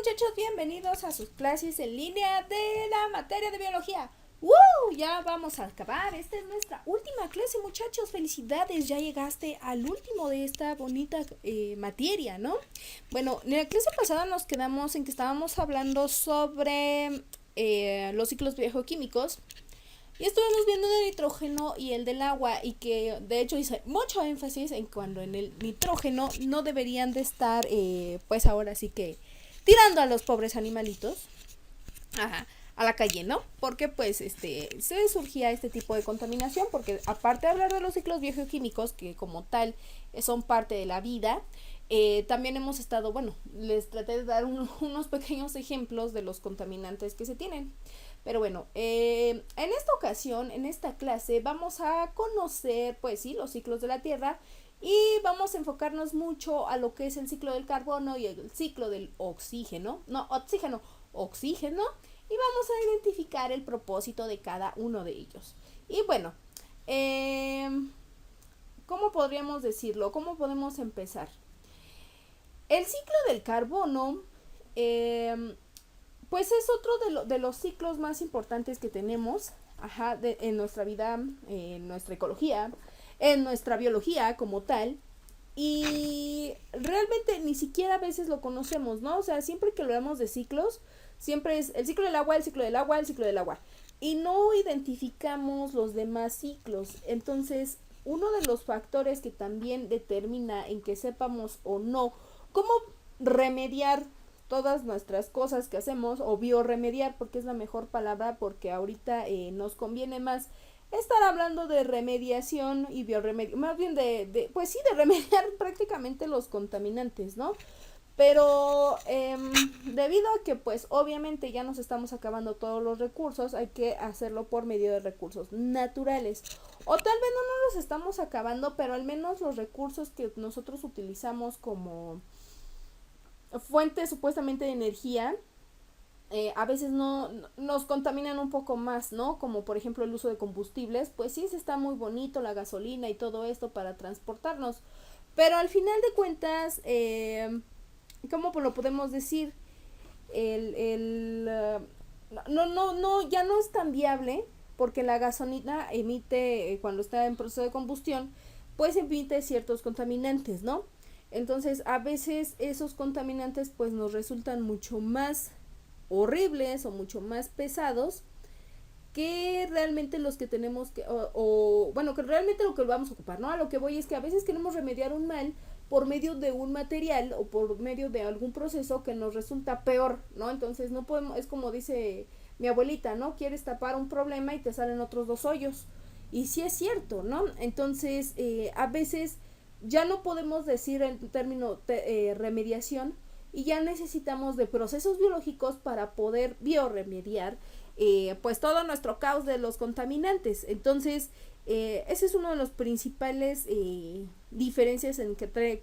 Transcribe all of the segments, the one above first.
muchachos, bienvenidos a sus clases en línea de la materia de biología. ¡Woo! Ya vamos a acabar. Esta es nuestra última clase, muchachos. Felicidades, ya llegaste al último de esta bonita materia, ¿no? Bueno, en la clase pasada nos quedamos en que estábamos hablando sobre los ciclos biogeoquímicos. Y estuvimos viendo el nitrógeno y el del agua, y que de hecho hice mucho énfasis en cuando en el nitrógeno no deberían de estar, pues ahora sí que tirando a los pobres animalitos a la calle, ¿no? Porque pues se surgía este tipo de contaminación, porque aparte de hablar de los ciclos biogeoquímicos, que como tal son parte de la vida, también hemos estado, bueno, les traté de dar unos pequeños ejemplos de los contaminantes que se tienen. Pero bueno, en esta ocasión, en esta clase, vamos a conocer, pues sí, los ciclos de la Tierra, y vamos a enfocarnos mucho a lo que es el ciclo del carbono y el ciclo del oxígeno, oxígeno, y vamos a identificar el propósito de cada uno de ellos. Y bueno, ¿cómo podríamos decirlo? ¿Cómo podemos empezar? El ciclo del carbono, pues es otro de los ciclos más importantes que tenemos en nuestra vida, en nuestra ecología, en nuestra biología como tal. Y realmente ni siquiera a veces lo conocemos, ¿no? O sea, siempre que hablamos de ciclos, siempre es el ciclo del agua, el ciclo del agua, el ciclo del agua. Y no identificamos los demás ciclos. Entonces, uno de los factores que también determina en que sepamos o no cómo remediar todas nuestras cosas que hacemos, o bioremediar, porque es la mejor palabra, porque ahorita nos conviene más estar hablando de remediación y bioremediación, más bien pues sí, de remediar prácticamente los contaminantes, ¿no? Pero debido a que pues obviamente ya nos estamos acabando todos los recursos, hay que hacerlo por medio de recursos naturales. O tal vez no nos los estamos acabando, pero al menos los recursos que nosotros utilizamos como fuentes supuestamente de energía, a veces no nos contaminan un poco más, ¿no? Como por ejemplo el uso de combustibles, pues sí, se está muy bonito la gasolina y todo esto para transportarnos, pero al final de cuentas, ¿cómo lo podemos decir? Ya no es tan viable, porque la gasolina emite, cuando está en proceso de combustión, pues emite ciertos contaminantes, ¿no? Entonces a veces esos contaminantes pues nos resultan mucho más horribles o mucho más pesados que realmente los que tenemos que, bueno, que realmente lo que vamos a ocupar, ¿no? A lo que voy es que a veces queremos remediar un mal por medio de un material o por medio de algún proceso que nos resulta peor, ¿no? Entonces no podemos, es como dice mi abuelita, ¿no? Quieres tapar un problema y te salen otros dos hoyos. Y sí es cierto, ¿no? Entonces, a veces ya no podemos decir el término remediación, y ya necesitamos de procesos biológicos para poder bioremediar pues todo nuestro caos de los contaminantes. Entonces, ese es uno de los principales diferencias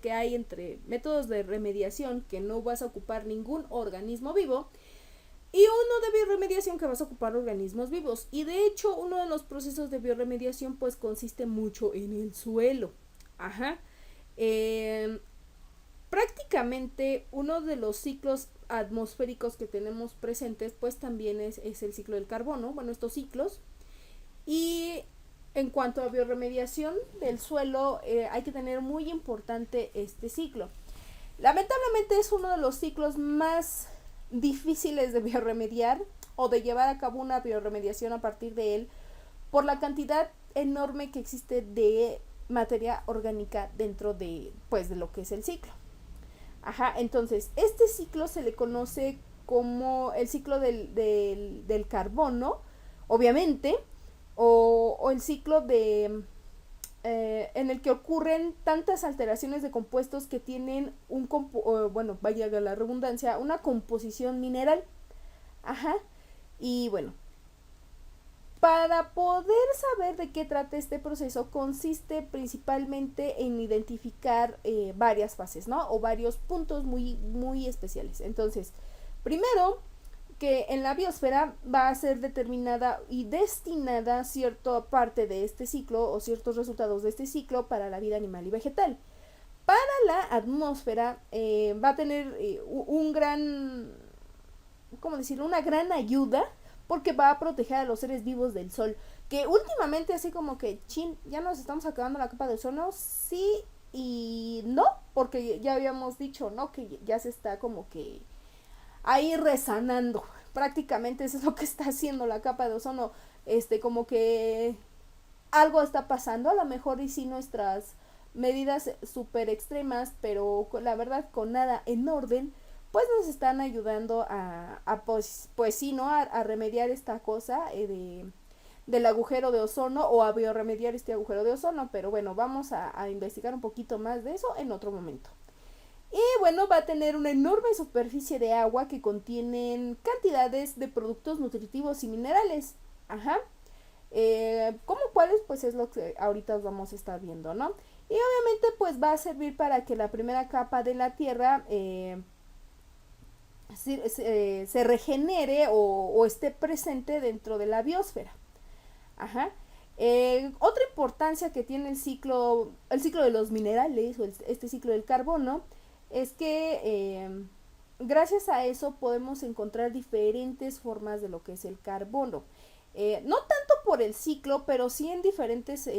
que hay entre métodos de remediación, que no vas a ocupar ningún organismo vivo, y uno de bioremediación, que vas a ocupar organismos vivos. Y de hecho, uno de los procesos de bioremediación pues consiste mucho en el suelo. Prácticamente uno de los ciclos atmosféricos que tenemos presentes pues también es el ciclo del carbono, bueno, estos ciclos. Y en cuanto a bioremediación del suelo, hay que tener muy importante este ciclo. Lamentablemente es uno de los ciclos más difíciles de bioremediar, o de llevar a cabo una bioremediación a partir de él, por la cantidad enorme que existe de materia orgánica dentro de, pues, de lo que es el ciclo. Entonces este ciclo se le conoce como el ciclo del carbono, obviamente, o el ciclo en el que ocurren tantas alteraciones de compuestos que tienen bueno, vaya la redundancia, una composición mineral. Y bueno, para poder saber de qué trata este proceso, consiste principalmente en identificar varias fases, ¿no? O varios puntos muy, muy especiales. Entonces, primero, que en la biosfera va a ser determinada y destinada cierta parte de este ciclo, o ciertos resultados de este ciclo, para la vida animal y vegetal. Para la atmósfera va a tener un gran ¿cómo decirlo? Una gran ayuda porque va a proteger a los seres vivos del sol. Que últimamente así como que, chin, ya nos estamos acabando la capa de ozono, sí y no, porque ya habíamos dicho, ¿no? Que ya se está como que ahí resanando. Prácticamente eso es lo que está haciendo la capa de ozono. Como que algo está pasando, a lo mejor y sí nuestras medidas súper extremas, pero la verdad con nada en orden, pues nos están ayudando pues sí, ¿no? A remediar esta cosa del agujero de ozono o a bioremediar este agujero de ozono, pero bueno, vamos a investigar un poquito más de eso en otro momento. Y bueno, va a tener una enorme superficie de agua que contienen cantidades de productos nutritivos y minerales. Ajá. ¿Cómo cuáles? Pues es lo que ahorita vamos a estar viendo, ¿no? Y obviamente pues va a servir para que la primera capa de la Tierra se regenere o esté presente dentro de la biosfera. Ajá. Otra importancia que tiene el ciclo de los minerales o este ciclo del carbono es que gracias a eso podemos encontrar diferentes formas de lo que es el carbono. No tanto por el ciclo, pero sí en diferentes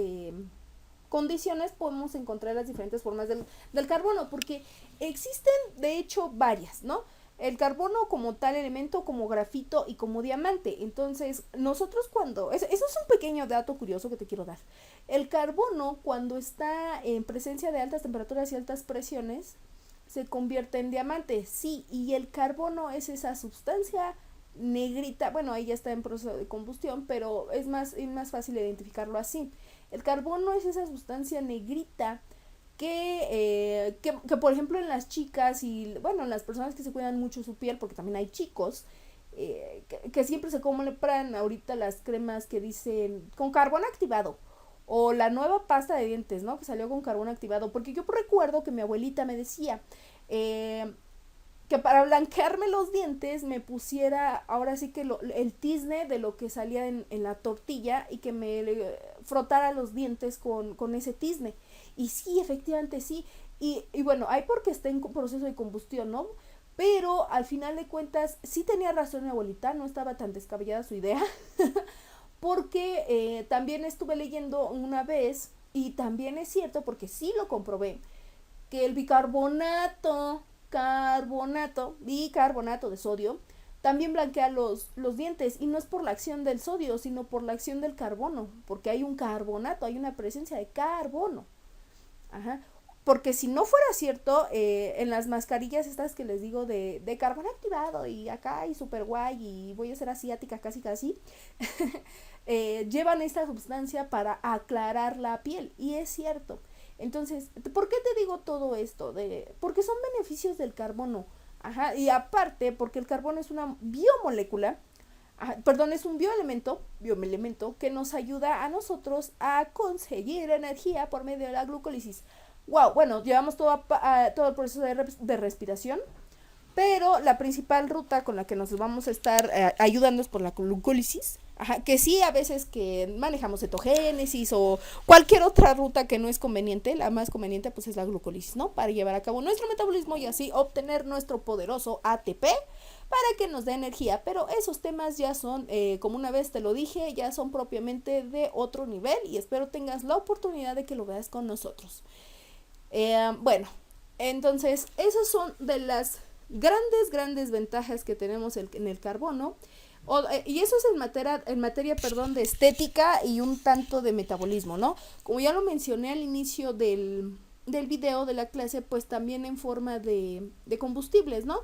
condiciones podemos encontrar las diferentes formas del carbono, porque existen de hecho varias, ¿no? El carbono como tal elemento, como grafito y como diamante. Entonces, nosotros eso es un pequeño dato curioso que te quiero dar. El carbono, cuando está en presencia de altas temperaturas y altas presiones, se convierte en diamante. Sí, y el carbono es esa sustancia negrita, bueno, ahí ya está en proceso de combustión, pero es más fácil identificarlo así. El carbono es esa sustancia negrita que por ejemplo en las chicas y bueno, en las personas que se cuidan mucho su piel, porque también hay chicos que siempre se compran ahorita las cremas que dicen con carbón activado o la nueva pasta de dientes, ¿no? Que salió con carbón activado, porque yo recuerdo que mi abuelita me decía que para blanquearme los dientes me pusiera ahora sí que el tizne de lo que salía en la tortilla y que frotara los dientes con ese tizne. Y sí, efectivamente sí. Y bueno, hay porque está en proceso de combustión, ¿no? Pero al final de cuentas sí tenía razón mi abuelita, no estaba tan descabellada su idea. Porque también estuve leyendo una vez y también es cierto porque sí lo comprobé que el bicarbonato de sodio también blanquea los dientes y no es por la acción del sodio sino por la acción del carbono, porque hay un carbonato, hay una presencia de carbono. Ajá. Porque si no fuera cierto, en las mascarillas estas que les digo de carbón activado y acá y super guay y voy a ser asiática casi casi, llevan esta sustancia para aclarar la piel y es cierto. Entonces, ¿por qué te digo todo esto? Porque son beneficios del carbono. Ajá, y aparte, porque el carbono es una biomolécula, es un bioelemento que nos ayuda a nosotros a conseguir energía por medio de la glucólisis. Wow, bueno, llevamos todo el proceso de respiración, pero la principal ruta con la que nos vamos a estar ayudando es por la glucólisis. Ajá, que sí, a veces que manejamos cetogénesis o cualquier otra ruta que no es conveniente, la más conveniente pues es la glucólisis, ¿no? Para llevar a cabo nuestro metabolismo y así obtener nuestro poderoso ATP para que nos dé energía. Pero esos temas ya son, como una vez te lo dije, ya son propiamente de otro nivel y espero tengas la oportunidad de que lo veas con nosotros. Bueno, entonces esas son de las grandes ventajas que tenemos en el carbono. Y eso es en materia de estética y un tanto de metabolismo, ¿no? Como ya lo mencioné al inicio del video de la clase, pues también en forma de combustibles, ¿no?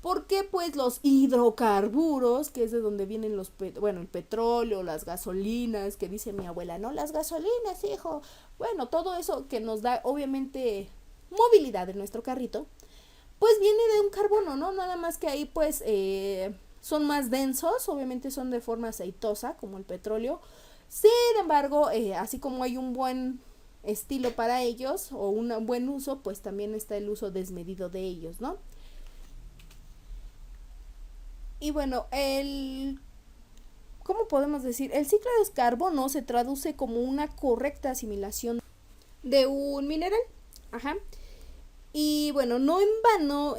Porque pues los hidrocarburos, que es de donde vienen el petróleo, las gasolinas, que dice mi abuela, no, las gasolinas, hijo. Bueno, todo eso que nos da obviamente movilidad en nuestro carrito, pues viene de un carbono, ¿no? Nada más que ahí pues son más densos, obviamente son de forma aceitosa, como el petróleo. Sin embargo, así como hay un buen estilo para ellos o un buen uso, pues también está el uso desmedido de ellos, ¿no? Y bueno, ¿cómo podemos decir? El ciclo de carbono se traduce como una correcta asimilación de un mineral. Ajá. Y bueno, no en vano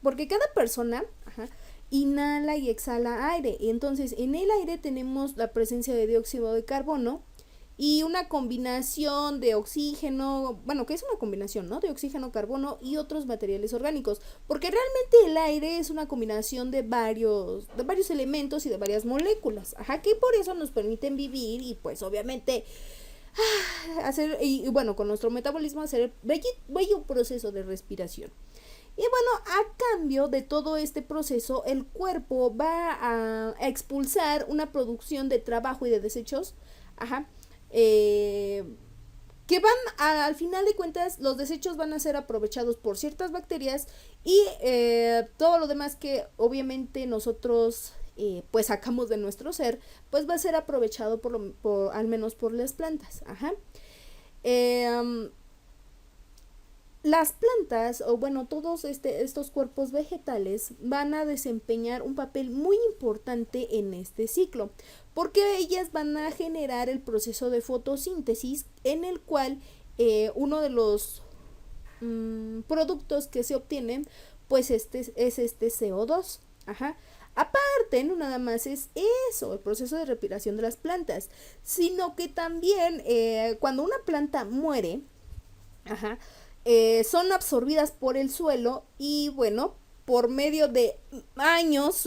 porque cada persona, inhala y exhala aire. Y entonces en el aire tenemos la presencia de dióxido de carbono y una combinación de oxígeno, bueno, que es una combinación, ¿no? De oxígeno, carbono y otros materiales orgánicos, porque realmente el aire es una combinación de varios elementos y de varias moléculas, que por eso nos permiten vivir y pues obviamente hacer, y bueno, con nuestro metabolismo hacer el bello proceso de respiración. Y bueno, a cambio de todo este proceso, el cuerpo va a expulsar una producción de trabajo y de desechos, que van al final de cuentas, los desechos van a ser aprovechados por ciertas bacterias y todo lo demás que obviamente nosotros pues sacamos de nuestro ser, pues va a ser aprovechado al menos por las plantas. Las plantas, o bueno, todos estos cuerpos vegetales van a desempeñar un papel muy importante en este ciclo, porque ellas van a generar el proceso de fotosíntesis en el cual uno de los productos que se obtienen, pues es este CO2. Aparte, no nada más es eso, el proceso de respiración de las plantas, sino que también cuando una planta muere, son absorbidas por el suelo y bueno, por medio de años,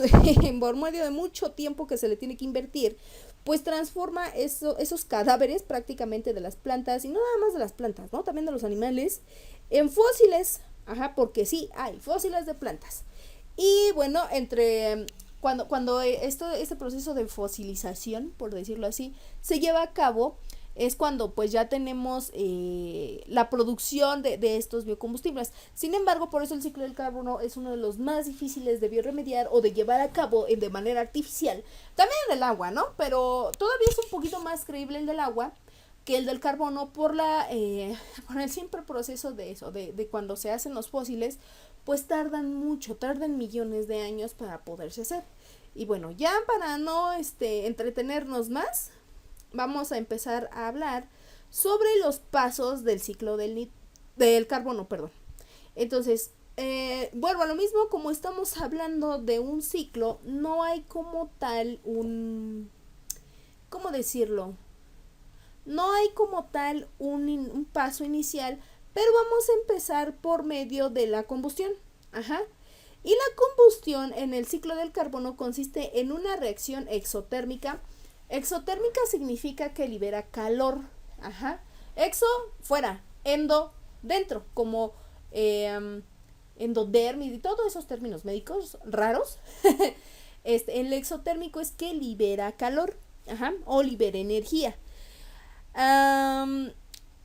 por medio de mucho tiempo que se le tiene que invertir, pues transforma esos cadáveres prácticamente de las plantas, y no nada más de las plantas, ¿no? También de los animales, en fósiles, porque sí, hay fósiles de plantas. Y bueno, cuando este proceso de fosilización, por decirlo así, se lleva a cabo, es cuando pues ya tenemos la producción de estos biocombustibles. Sin embargo, por eso el ciclo del carbono es uno de los más difíciles de bioremediar o de llevar a cabo de manera artificial. También el del agua, ¿no? Pero todavía es un poquito más creíble el del agua que el del carbono por el simple proceso de eso, de cuando se hacen los fósiles, pues tardan millones de años para poderse hacer. Y bueno, ya para no entretenernos más, vamos a empezar a hablar sobre los pasos del ciclo del carbono, perdón. Entonces, vuelvo a lo mismo, como estamos hablando de un ciclo, no hay como tal ¿cómo decirlo? No hay como tal un paso inicial, pero vamos a empezar por medio de la combustión. Y la combustión en el ciclo del carbono consiste en una reacción exotérmica. Exotérmica significa que libera calor. Exo, fuera. Endo, dentro. Como endodermis y todos esos términos médicos raros. El exotérmico es que libera calor. O libera energía.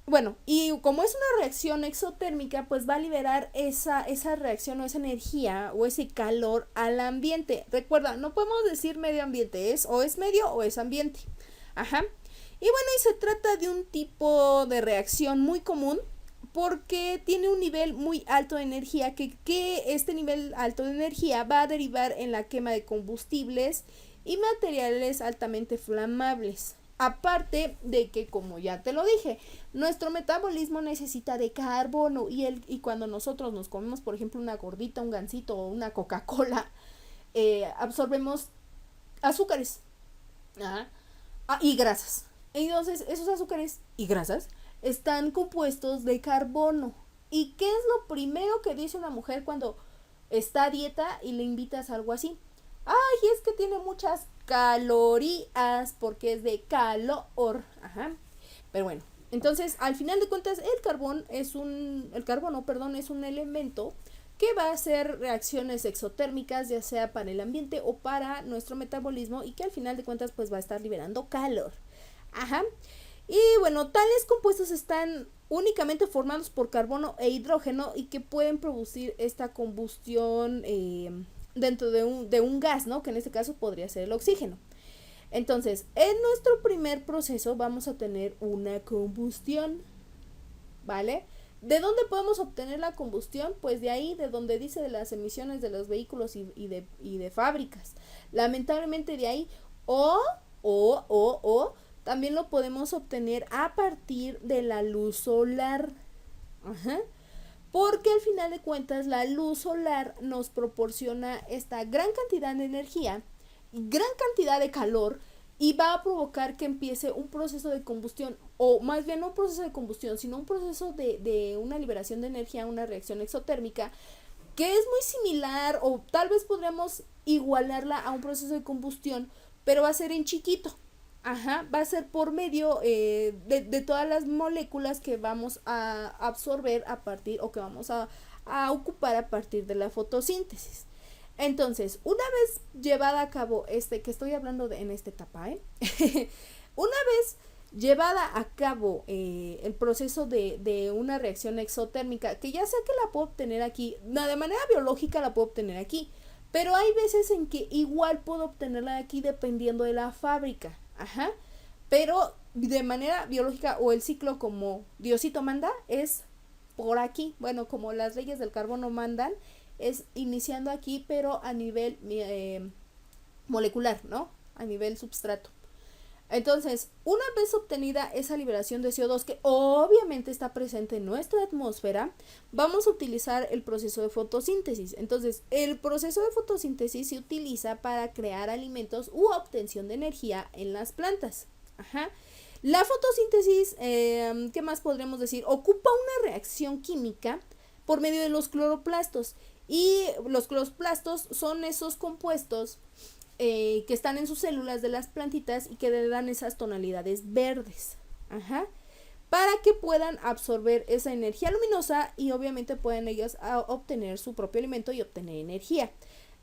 Bueno, y como es una reacción exotérmica, pues va a liberar esa reacción o esa energía o ese calor al ambiente. Recuerda, no podemos decir medio ambiente, o es medio o es ambiente. Y bueno, y se trata de un tipo de reacción muy común porque tiene un nivel muy alto de energía, que este nivel alto de energía va a derivar en la quema de combustibles y materiales altamente flamables. Aparte de que, como ya te lo dije, nuestro metabolismo necesita de carbono y cuando nosotros nos comemos, por ejemplo, una gordita, un gansito o una Coca-Cola, absorbemos azúcares y grasas. Entonces, esos azúcares y grasas están compuestos de carbono. ¿Y qué es lo primero que dice una mujer cuando está a dieta y le invitas a algo así? Ay, es que tiene muchas calorías porque es de calor. Pero bueno, entonces al final de cuentas el carbono es un elemento que va a hacer reacciones exotérmicas, ya sea para el ambiente o para nuestro metabolismo, y que al final de cuentas pues va a estar liberando calor. Y bueno, tales compuestos están únicamente formados por carbono e hidrógeno y que pueden producir esta combustión dentro de un gas, ¿no? Que en este caso podría ser el oxígeno. Entonces, en nuestro primer proceso vamos a tener una combustión, ¿vale? ¿De dónde podemos obtener la combustión? Pues de ahí, de donde dice de las emisiones de los vehículos y de fábricas. Lamentablemente de ahí, o también lo podemos obtener a partir de la luz solar. porque al final de cuentas la luz solar nos proporciona esta gran cantidad de energía, gran cantidad de calor, y va a provocar que empiece un proceso de combustión, o más bien no un proceso de combustión, sino un proceso de una liberación de energía, una reacción exotérmica, que es muy similar, o tal vez podríamos igualarla a un proceso de combustión, pero va a ser en chiquito. Va a ser por medio de todas las moléculas que vamos a absorber a partir, o que vamos a ocupar a partir de la fotosíntesis. Entonces, una vez llevada a cabo que estoy hablando en esta etapa, una vez llevada a cabo el proceso de una reacción exotérmica, que ya sé que la puedo obtener aquí, no, de manera biológica la puedo obtener aquí, pero hay veces en que igual puedo obtenerla aquí dependiendo de la fábrica, pero de manera biológica, o el ciclo como Diosito manda, es por aquí, bueno, como las leyes del carbono mandan, es iniciando aquí, pero a nivel molecular, ¿no? A nivel substrato. Entonces, una vez obtenida esa liberación de CO2, que obviamente está presente en nuestra atmósfera, vamos a utilizar el proceso de fotosíntesis. Entonces, el proceso de fotosíntesis se utiliza para crear alimentos u obtención de energía en las plantas. La fotosíntesis, ¿qué más podríamos decir? Ocupa una reacción química por medio de los cloroplastos. Y los cloroplastos son esos compuestos que están en sus células de las plantitas y que le dan esas tonalidades verdes, para que puedan absorber esa energía luminosa y obviamente pueden ellas obtener su propio alimento y obtener energía.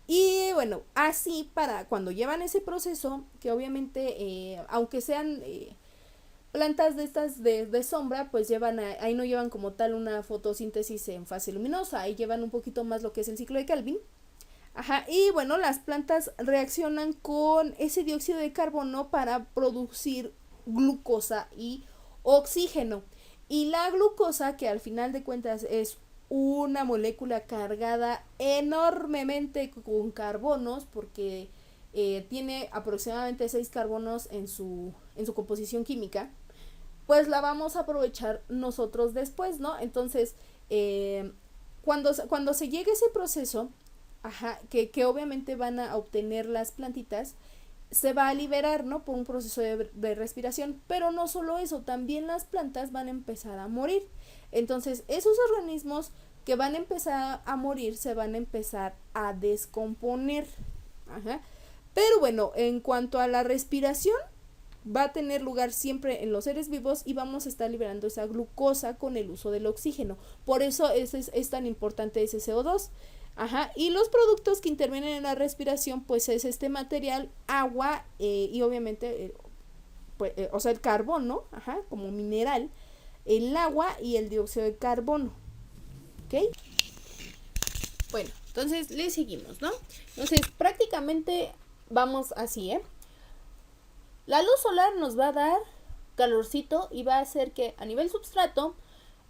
Y bueno, así para cuando llevan ese proceso, que obviamente aunque sean plantas de estas de sombra, pues ahí no llevan como tal una fotosíntesis en fase luminosa, ahí llevan un poquito más lo que es el ciclo de Kelvin. Y bueno, las plantas reaccionan con ese dióxido de carbono para producir glucosa y oxígeno. Y la glucosa, que al final de cuentas es una molécula cargada enormemente con carbonos, porque tiene aproximadamente 6 carbonos en su composición química, pues la vamos a aprovechar nosotros después, ¿no? Entonces, cuando se llegue ese proceso, que obviamente van a obtener las plantitas, se va a liberar, ¿no? Por un proceso de respiración, pero no solo eso, también las plantas van a empezar a morir. Entonces, esos organismos que van a empezar a morir se van a empezar a descomponer. Pero bueno, en cuanto a la respiración, va a tener lugar siempre en los seres vivos y vamos a estar liberando esa glucosa con el uso del oxígeno. Por eso es tan importante ese CO2. Y los productos que intervienen en la respiración, pues es este material, agua y obviamente, o sea, el carbono, como mineral, el agua y el dióxido de carbono. ¿Ok? Bueno, entonces le seguimos, ¿no? Entonces prácticamente vamos así, La luz solar nos va a dar calorcito y va a hacer que a nivel substrato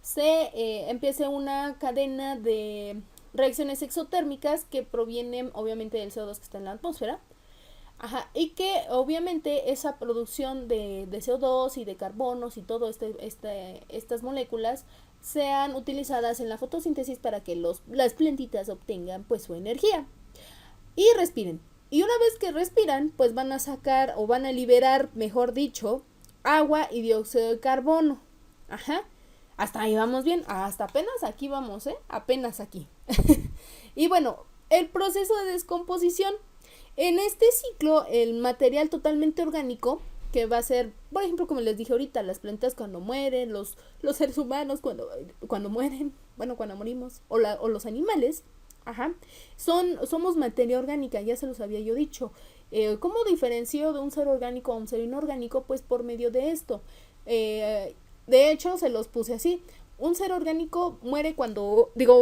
se empiece una cadena de reacciones exotérmicas que provienen obviamente del CO2 que está en la atmósfera, y que obviamente esa producción de CO2 y de carbonos y todo estas moléculas sean utilizadas en la fotosíntesis para que las plantitas obtengan pues su energía y respiren. Y una vez que respiran, pues van a sacar, o van a liberar, mejor dicho, agua y dióxido de carbono. Hasta ahí vamos bien, hasta apenas aquí vamos, apenas aquí. Y bueno, el proceso de descomposición. En este ciclo, el material totalmente orgánico, que va a ser, por ejemplo, como les dije ahorita, las plantas cuando mueren, los seres humanos cuando mueren, bueno, cuando morimos, o los animales, somos materia orgánica, ya se los había yo dicho. ¿Cómo diferencio de un ser orgánico a un ser inorgánico? Pues por medio de esto. De hecho, se los puse así. Un ser orgánico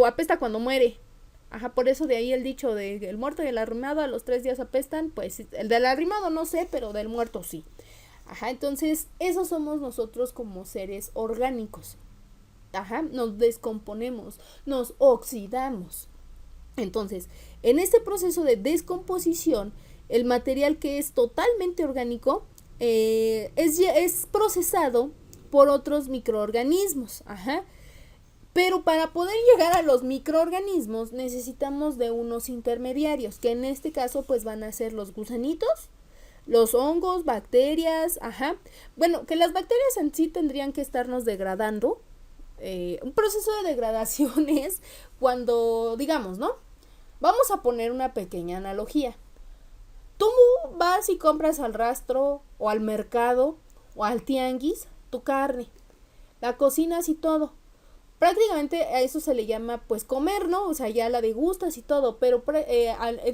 apesta cuando muere. Por eso de ahí el dicho de el muerto y el arrimado a los 3 días apestan. Pues el del arrimado no sé, pero del muerto sí. Entonces, esos somos nosotros como seres orgánicos. Nos descomponemos, nos oxidamos. Entonces, en este proceso de descomposición, el material que es totalmente orgánico es procesado por otros microorganismos, Pero para poder llegar a los microorganismos necesitamos de unos intermediarios, que en este caso pues van a ser los gusanitos, los hongos, bacterias, Bueno, que las bacterias en sí tendrían que estarnos degradando. Un proceso de degradación es cuando, digamos, ¿no? Vamos a poner una pequeña analogía. Tú vas y compras al rastro o al mercado o al tianguis tu carne, la cocinas y todo. Prácticamente a eso se le llama pues comer, ¿no? O sea, ya la degustas y todo, pero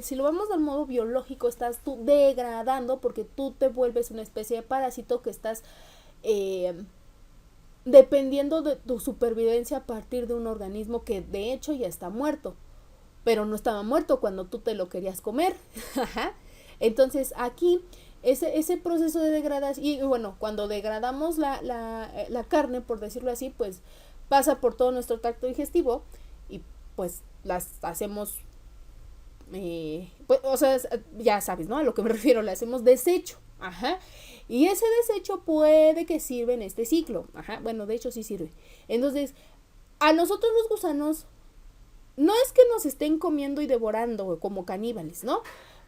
si lo vamos al modo biológico, estás tú degradando porque tú te vuelves una especie de parásito que estás dependiendo de tu supervivencia a partir de un organismo que de hecho ya está muerto, pero no estaba muerto cuando tú te lo querías comer. Entonces aquí ese proceso de degradación, y bueno, cuando degradamos la carne, por decirlo así, pues pasa por todo nuestro tracto digestivo y pues las hacemos, pues, o sea, ya sabes, ¿no? A lo que me refiero, le hacemos desecho, y ese desecho puede que sirva en este ciclo, bueno, de hecho sí sirve. Entonces, a nosotros los gusanos, no es que nos estén comiendo y devorando como caníbales, ¿no?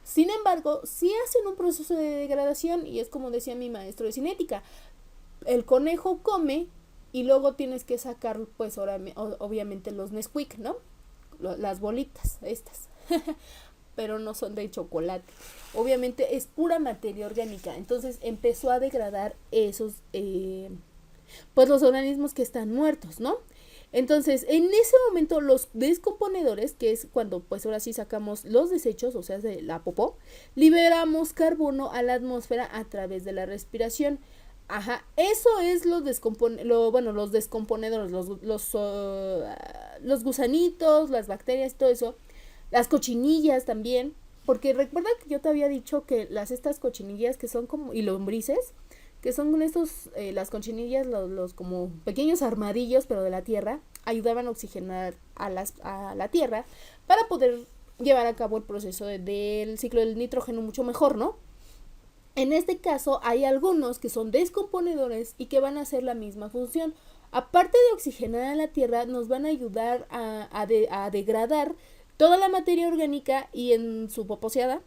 Sin embargo, sí hacen un proceso de degradación y es como decía mi maestro de cinética, el conejo come y luego tienes que sacar, pues obviamente los Nesquik, ¿no? Las bolitas estas, pero no son de chocolate. Obviamente es pura materia orgánica, entonces empezó a degradar esos, pues los organismos que están muertos, ¿no? Entonces, en ese momento los descomponedores, que es cuando pues ahora sí sacamos los desechos, o sea, de la popó, liberamos carbono a la atmósfera a través de la respiración. Eso es los descomponedores, los gusanitos, las bacterias, todo eso, las cochinillas también, porque recuerda que yo te había dicho que estas cochinillas que son como, y lombrices, que son estos, las cochinillas, los como pequeños armadillos, pero de la tierra, ayudaban a oxigenar a la tierra para poder llevar a cabo el proceso del ciclo del nitrógeno mucho mejor, ¿no? En este caso hay algunos que son descomponedores y que van a hacer la misma función. Aparte de oxigenar a la tierra, nos van a ayudar a degradar toda la materia orgánica y en su poposeada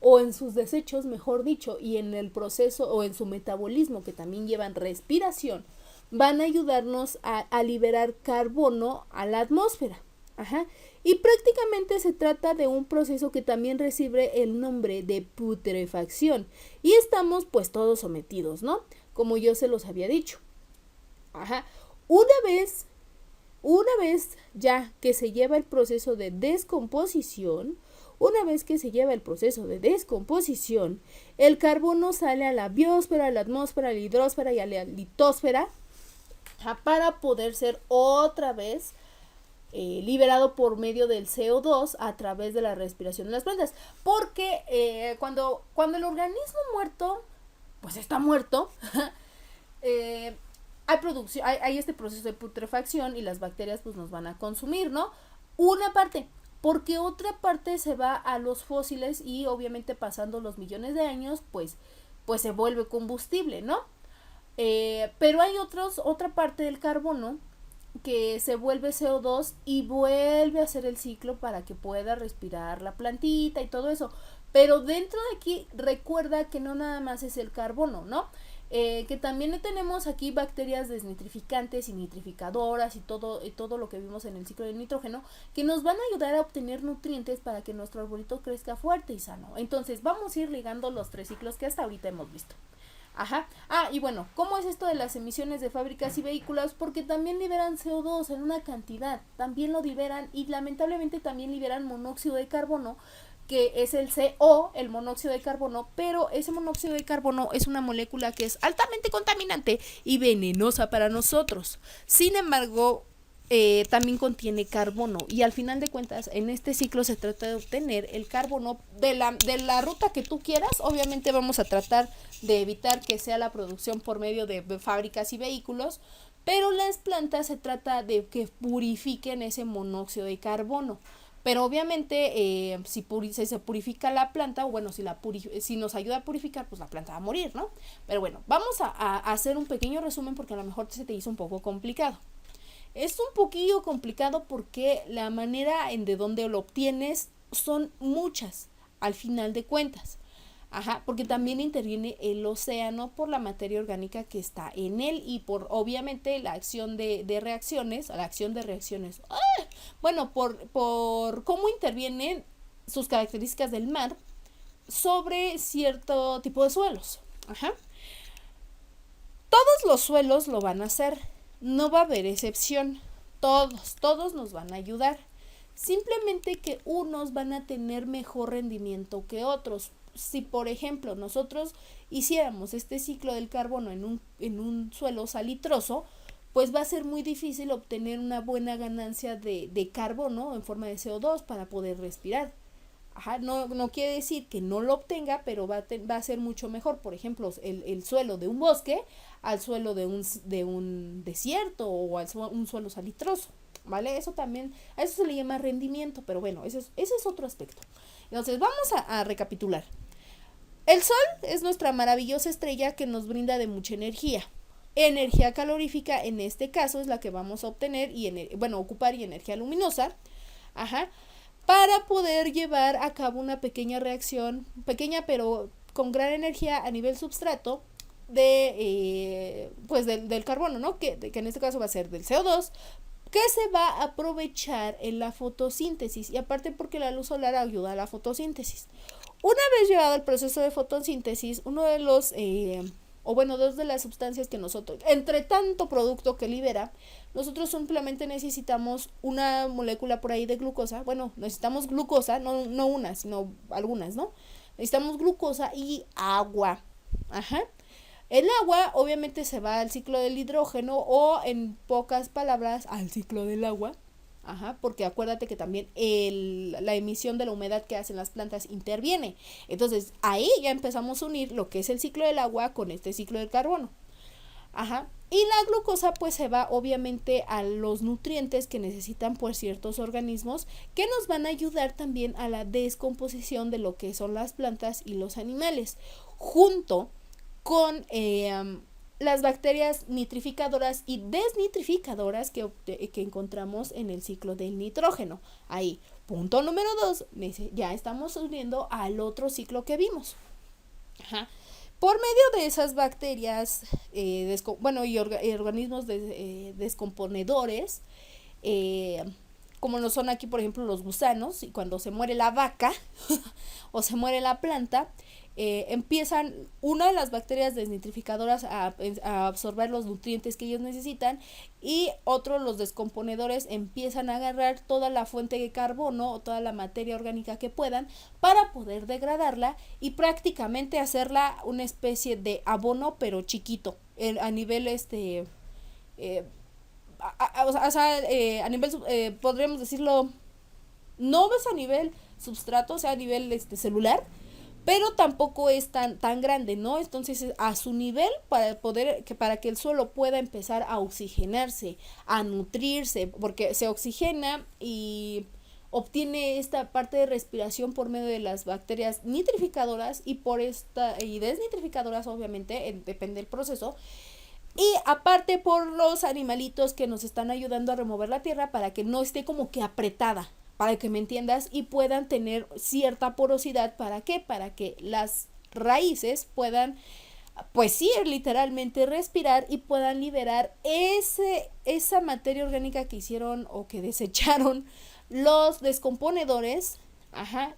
o en sus desechos, mejor dicho, y en el proceso o en su metabolismo, que también llevan respiración, van a ayudarnos a liberar carbono a la atmósfera. Y prácticamente se trata de un proceso que también recibe el nombre de putrefacción. Y estamos pues todos sometidos, ¿no? Como yo se los había dicho. Una vez ya que se lleva el proceso de descomposición, el carbono sale a la biosfera, a la atmósfera, a la hidrosfera y a la litosfera para poder ser otra vez liberado por medio del CO2 a través de la respiración de las plantas. Porque cuando el organismo muerto, pues está muerto, hay este proceso de putrefacción y las bacterias pues nos van a consumir, ¿no? Una parte, porque otra parte se va a los fósiles y obviamente pasando los millones de años, pues se vuelve combustible, ¿no? Pero hay otra parte del carbono que se vuelve CO2 y vuelve a hacer el ciclo para que pueda respirar la plantita y todo eso. Pero dentro de aquí recuerda que no nada más es el carbono, ¿no? Que también tenemos aquí bacterias desnitrificantes y nitrificadoras y todo lo que vimos en el ciclo del nitrógeno, que nos van a ayudar a obtener nutrientes para que nuestro arbolito crezca fuerte y sano. Entonces vamos a ir ligando los 3 ciclos que hasta ahorita hemos visto. Y bueno, ¿cómo es esto de las emisiones de fábricas y vehículos? Porque también liberan CO2 en una cantidad, también lo liberan y lamentablemente también liberan monóxido de carbono, que es el CO, el monóxido de carbono, pero ese monóxido de carbono es una molécula que es altamente contaminante y venenosa para nosotros. Sin embargo, también contiene carbono y al final de cuentas en este ciclo se trata de obtener el carbono de la ruta que tú quieras. Obviamente vamos a tratar de evitar que sea la producción por medio de fábricas y vehículos, pero las plantas se trata de que purifiquen ese monóxido de carbono. Pero obviamente si se purifica la planta, o bueno, si nos ayuda a purificar, pues la planta va a morir, ¿no? Pero bueno, vamos a hacer un pequeño resumen porque a lo mejor se te hizo un poco complicado. Es un poquillo complicado porque la manera en de donde lo obtienes son muchas, al final de cuentas. Ajá, porque también interviene el océano por la materia orgánica que está en él y por obviamente la acción de reacciones, la acción de reacciones. ¡Ah! Bueno, por cómo intervienen sus características del mar sobre cierto tipo de suelos. Ajá. Todos los suelos lo van a hacer, no va a haber excepción. Todos nos van a ayudar. Simplemente que unos van a tener mejor rendimiento que otros. Si por ejemplo nosotros hiciéramos este ciclo del carbono en un suelo salitroso, pues va a ser muy difícil obtener una buena ganancia de carbono en forma de CO2 para poder respirar. Ajá, no quiere decir que no lo obtenga, pero va a ser mucho mejor, por ejemplo, el suelo de un bosque al suelo de un desierto o un suelo salitroso, ¿vale? Eso también, a eso se le llama rendimiento, pero bueno, ese es otro aspecto. Entonces, vamos a recapitular. El Sol es nuestra maravillosa estrella que nos brinda de mucha energía. Energía calorífica, en este caso, es la que vamos a obtener ocupar y energía luminosa. Ajá. Para poder llevar a cabo una pequeña reacción, pequeña pero con gran energía a nivel substrato del carbono, ¿no? Que en este caso va a ser del CO2, que se va a aprovechar en la fotosíntesis y aparte porque la luz solar ayuda a la fotosíntesis. Una vez llevado el proceso de fotosíntesis, dos de las sustancias que nosotros, entre tanto producto que libera, nosotros simplemente necesitamos una molécula por ahí de glucosa. Bueno, necesitamos glucosa, no una, sino algunas, ¿no? Necesitamos glucosa y agua. Ajá. El agua obviamente se va al ciclo del hidrógeno o en pocas palabras al ciclo del agua. Ajá, porque acuérdate que también la emisión de la humedad que hacen las plantas interviene. Entonces ahí ya empezamos a unir lo que es el ciclo del agua con este ciclo del carbono. Ajá. Y la glucosa pues se va obviamente a los nutrientes que necesitan pues ciertos organismos que nos van a ayudar también a la descomposición de lo que son las plantas y los animales, junto con las bacterias nitrificadoras y desnitrificadoras que encontramos en el ciclo del nitrógeno. Ahí, punto número 2, ya estamos uniendo al otro ciclo que vimos. Ajá. Por medio de esas bacterias y organismos descomponedores, como lo son aquí por ejemplo los gusanos, y cuando se muere la vaca o se muere la planta, empiezan una de las bacterias desnitrificadoras a absorber los nutrientes que ellos necesitan y otros, los descomponedores, empiezan a agarrar toda la fuente de carbono o toda la materia orgánica que puedan para poder degradarla y prácticamente hacerla una especie de abono pero chiquito a nivel a nivel podríamos decirlo, no es a nivel substrato, o sea a nivel celular, pero tampoco es tan grande, ¿no? Entonces a su nivel para que el suelo pueda empezar a oxigenarse, a nutrirse, porque se oxigena y obtiene esta parte de respiración por medio de las bacterias nitrificadoras y desnitrificadoras, obviamente, depende del proceso. Y aparte por los animalitos que nos están ayudando a remover la tierra para que no esté como que apretada, para que me entiendas, y puedan tener cierta porosidad. ¿Para qué? Para que las raíces puedan, pues sí, literalmente respirar y puedan liberar esa materia orgánica que hicieron o que desecharon los descomponedores, ajá,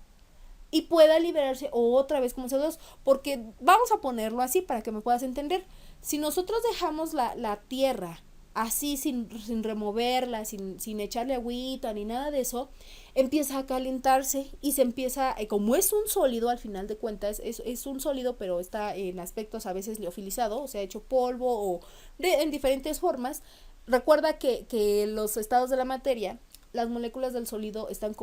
y pueda liberarse otra vez como CO2, porque vamos a ponerlo así para que me puedas entender. Si nosotros dejamos la tierra así sin removerla, sin echarle agüita ni nada de eso, empieza a calentarse y se empieza, como es un sólido al final de cuentas, es un sólido pero está en aspectos a veces liofilizado, o sea, hecho polvo o en diferentes formas. Recuerda que los estados de la materia, las moléculas del sólido están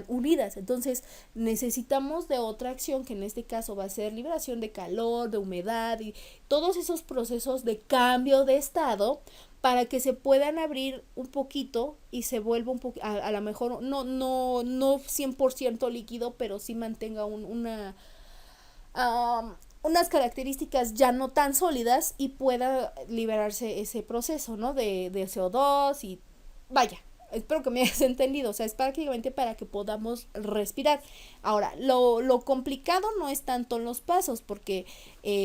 unidas, entonces necesitamos de otra acción que en este caso va a ser liberación de calor, de humedad y todos esos procesos de cambio de estado para que se puedan abrir un poquito y se vuelva un poquito, a lo mejor no 100% líquido, pero sí mantenga unas características ya no tan sólidas y pueda liberarse ese proceso, ¿no? De CO2 y vaya, espero que me hayas entendido, o sea, es prácticamente para que podamos respirar. Ahora, lo complicado no es tanto los pasos, porque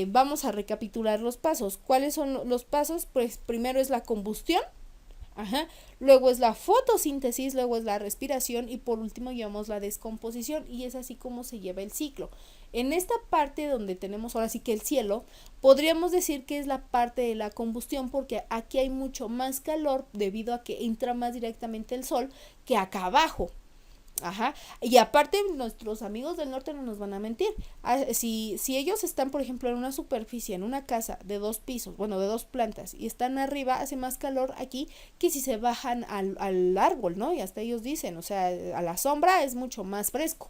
vamos a recapitular los pasos. ¿Cuáles son los pasos? Pues primero es la combustión. Ajá. Luego es la fotosíntesis, luego es la respiración y por último llevamos la descomposición y es así como se lleva el ciclo. En esta parte donde tenemos ahora sí que el cielo, podríamos decir que es la parte de la combustión porque aquí hay mucho más calor debido a que entra más directamente el sol que acá abajo. Ajá, y aparte nuestros amigos del norte no nos van a mentir. Si ellos están, por ejemplo, en una superficie, en una casa de 2 pisos, bueno, de 2 plantas, y están arriba, hace más calor aquí que si se bajan al árbol, ¿no? Y hasta ellos dicen, o sea, a la sombra es mucho más fresco.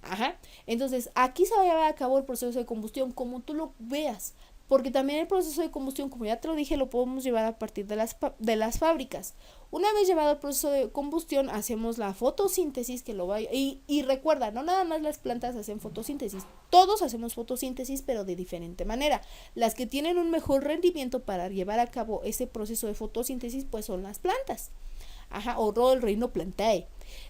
Ajá, entonces aquí se va a llevar a cabo el proceso de combustión como tú lo veas, porque también el proceso de combustión, como ya te lo dije, lo podemos llevar a partir de las fábricas. Una vez llevado el proceso de combustión, hacemos la fotosíntesis, que lo va y recuerda, no nada más las plantas hacen fotosíntesis, todos hacemos fotosíntesis, pero de diferente manera. Las que tienen un mejor rendimiento para llevar a cabo ese proceso de fotosíntesis, pues son las plantas. Ajá, o todo el reino plantae.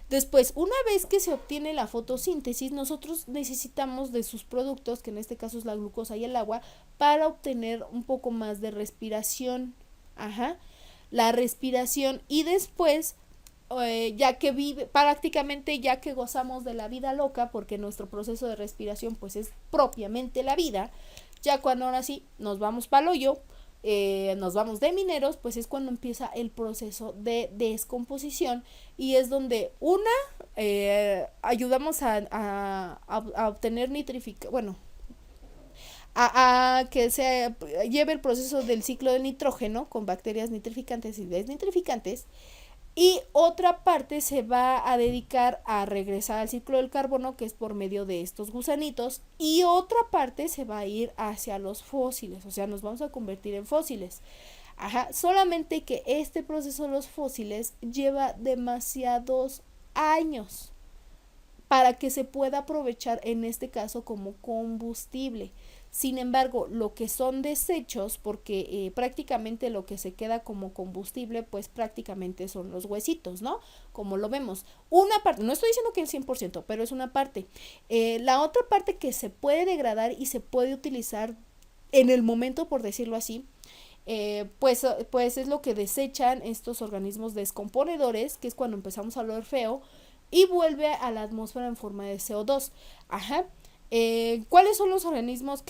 Después, una vez que se obtiene la fotosíntesis, nosotros necesitamos de sus productos, que en este caso es la glucosa y el agua, para obtener un poco más de respiración. Ajá, la respiración y después, ya que prácticamente ya que gozamos de la vida loca, porque nuestro proceso de respiración pues es propiamente la vida, ya cuando ahora sí nos vamos para el hoyo, nos vamos de mineros, pues es cuando empieza el proceso de descomposición y es donde ayudamos a obtener a que se lleve el proceso del ciclo del nitrógeno con bacterias nitrificantes y desnitrificantes. Y otra parte se va a dedicar a regresar al ciclo del carbono, que es por medio de estos gusanitos, y otra parte se va a ir hacia los fósiles, o sea, nos vamos a convertir en fósiles. Ajá, solamente que este proceso de los fósiles lleva demasiados años para que se pueda aprovechar en este caso como combustible. Sin embargo, lo que son desechos, porque prácticamente lo que se queda como combustible, pues prácticamente son los huesitos, ¿no? Como lo vemos. Una parte, no estoy diciendo que el 100%, pero es una parte. La otra parte que se puede degradar y se puede utilizar en el momento, por decirlo así, pues es lo que desechan estos organismos descomponedores, que es cuando empezamos a oler feo, y vuelve a la atmósfera en forma de CO2. Ajá. ¿Cuáles son los organismos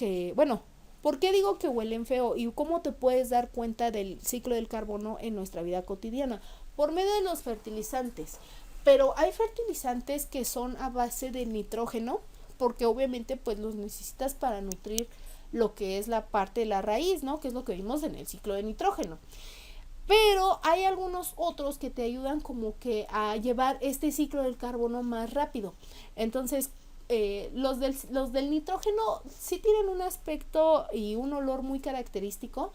por qué digo que huelen feo y cómo te puedes dar cuenta del ciclo del carbono en nuestra vida cotidiana? Por medio de los fertilizantes, pero hay fertilizantes que son a base de nitrógeno, porque obviamente pues los necesitas para nutrir lo que es la parte de la raíz, ¿no? Que es lo que vimos en el ciclo de nitrógeno. Pero hay algunos otros que te ayudan como que a llevar este ciclo del carbono más rápido. Entonces, los del nitrógeno sí tienen un aspecto y un olor muy característico,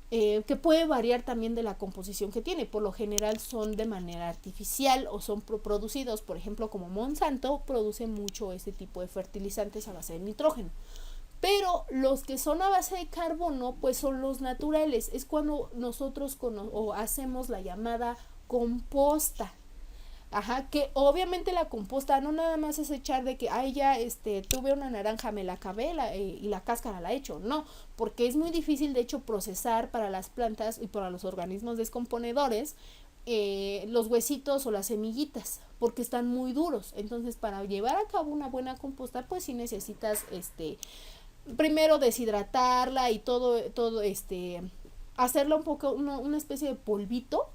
que puede variar también de la composición que tiene. Por lo general son de manera artificial o son producidos, por ejemplo, como Monsanto produce mucho este tipo de fertilizantes a base de nitrógeno. Pero los que son a base de carbono, pues son los naturales. Es cuando nosotros hacemos la llamada composta. Ajá, que obviamente la composta no nada más es echar de que, tuve una naranja, me la acabé y la cáscara la echo. No, porque es muy difícil de hecho procesar para las plantas y para los organismos descomponedores los huesitos o las semillitas, porque están muy duros. Entonces, para llevar a cabo una buena composta, pues sí necesitas primero deshidratarla y todo hacerla un poco una especie de polvito.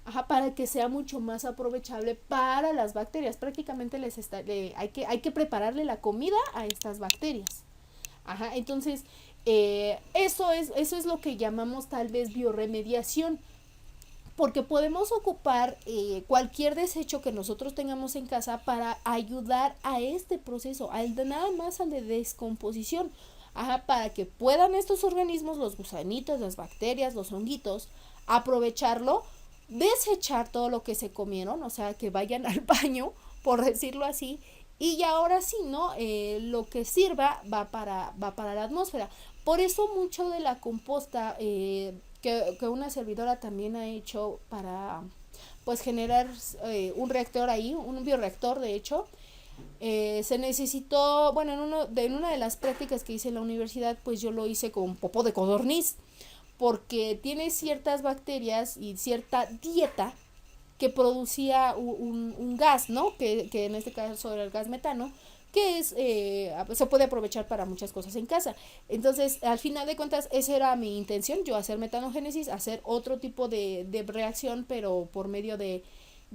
Ajá, para que sea mucho más aprovechable para las bacterias. Prácticamente hay que prepararle la comida a estas bacterias. Ajá, entonces eso es lo que llamamos tal vez bioremediación, porque podemos ocupar cualquier desecho que nosotros tengamos en casa para ayudar a este proceso, nada más al de descomposición. Ajá, para que puedan estos organismos, los gusanitos, las bacterias, los honguitos, aprovecharlo, desechar todo lo que se comieron, o sea, que vayan al baño, por decirlo así, y ya ahora sí, ¿no? Lo que sirva va para la atmósfera. Por eso mucho de la composta que una servidora también ha hecho para pues generar un reactor ahí, un bioreactor de hecho, se necesitó, bueno, en una de las prácticas que hice en la universidad, pues yo lo hice con popó de codorniz, porque tiene ciertas bacterias y cierta dieta que producía un gas, ¿no? Que en este caso era el gas metano, que se puede aprovechar para muchas cosas en casa. Entonces, al final de cuentas, esa era mi intención, yo hacer metanogénesis, hacer otro tipo de reacción, pero por medio de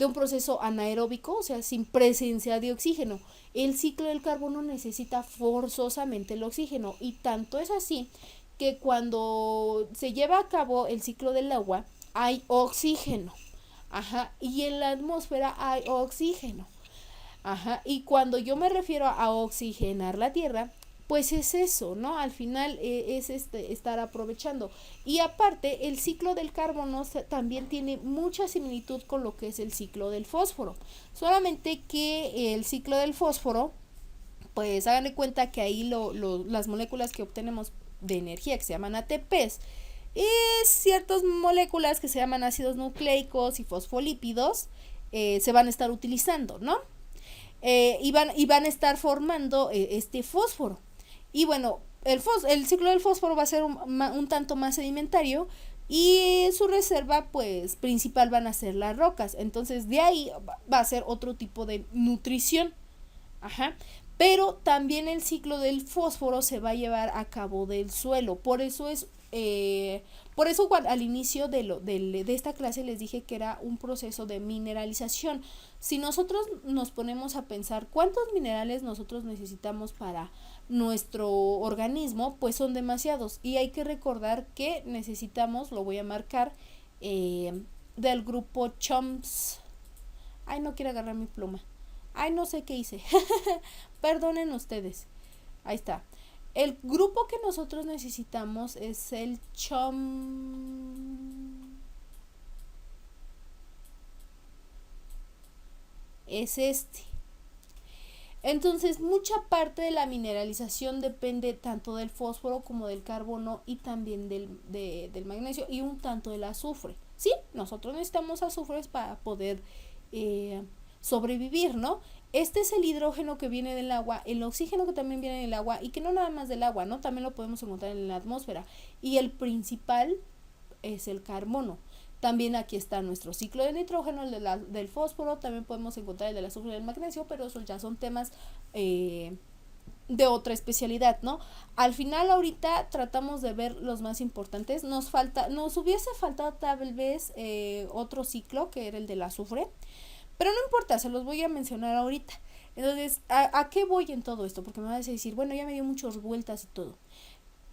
un proceso anaeróbico, o sea, sin presencia de oxígeno. El ciclo del carbono necesita forzosamente el oxígeno, y tanto es así que cuando se lleva a cabo el ciclo del agua, hay oxígeno. Ajá, y en la atmósfera hay oxígeno. Ajá, y cuando yo me refiero a oxigenar la tierra, pues es eso, ¿no? Al final es estar aprovechando. Y aparte, el ciclo del carbono también tiene mucha similitud con lo que es el ciclo del fósforo. Solamente que el ciclo del fósforo, pues hagan de cuenta que ahí las moléculas que obtenemos de energía, que se llaman ATPs, y ciertas moléculas que se llaman ácidos nucleicos y fosfolípidos, se van a estar utilizando, ¿no? Y van a estar formando este fósforo. Y bueno, el ciclo del fósforo va a ser un tanto más sedimentario, y su reserva pues principal van a ser las rocas. Entonces de ahí va a ser otro tipo de nutrición. Ajá. Pero también el ciclo del fósforo se va a llevar a cabo del suelo. Por eso al inicio de esta clase les dije que era un proceso de mineralización. Si nosotros nos ponemos a pensar cuántos minerales nosotros necesitamos para nuestro organismo, pues son demasiados. Y hay que recordar que necesitamos, lo voy a marcar, del grupo CHOMS. Ay, no quiero agarrar mi pluma. Ay, no sé qué hice. Perdonen ustedes. Ahí está. El grupo que nosotros necesitamos es el CHOM. Es este. Entonces, mucha parte de la mineralización depende tanto del fósforo como del carbono, y también del magnesio, y un tanto del azufre. Sí, nosotros necesitamos azufres para poder sobrevivir, ¿no? Este es el hidrógeno que viene del agua, el oxígeno que también viene del agua, y que no nada más del agua, ¿no? También lo podemos encontrar en la atmósfera. Y el principal es el carbono. También aquí está nuestro ciclo de nitrógeno, el del fósforo, también podemos encontrar el del azufre y del magnesio, pero esos ya son temas de otra especialidad, ¿no? Al final ahorita tratamos de ver los más importantes. Nos hubiese faltado tal vez otro ciclo, que era el del azufre, pero no importa, se los voy a mencionar ahorita. Entonces, ¿a qué voy en todo esto? Porque me vas a decir, bueno, ya me dio muchas vueltas y todo.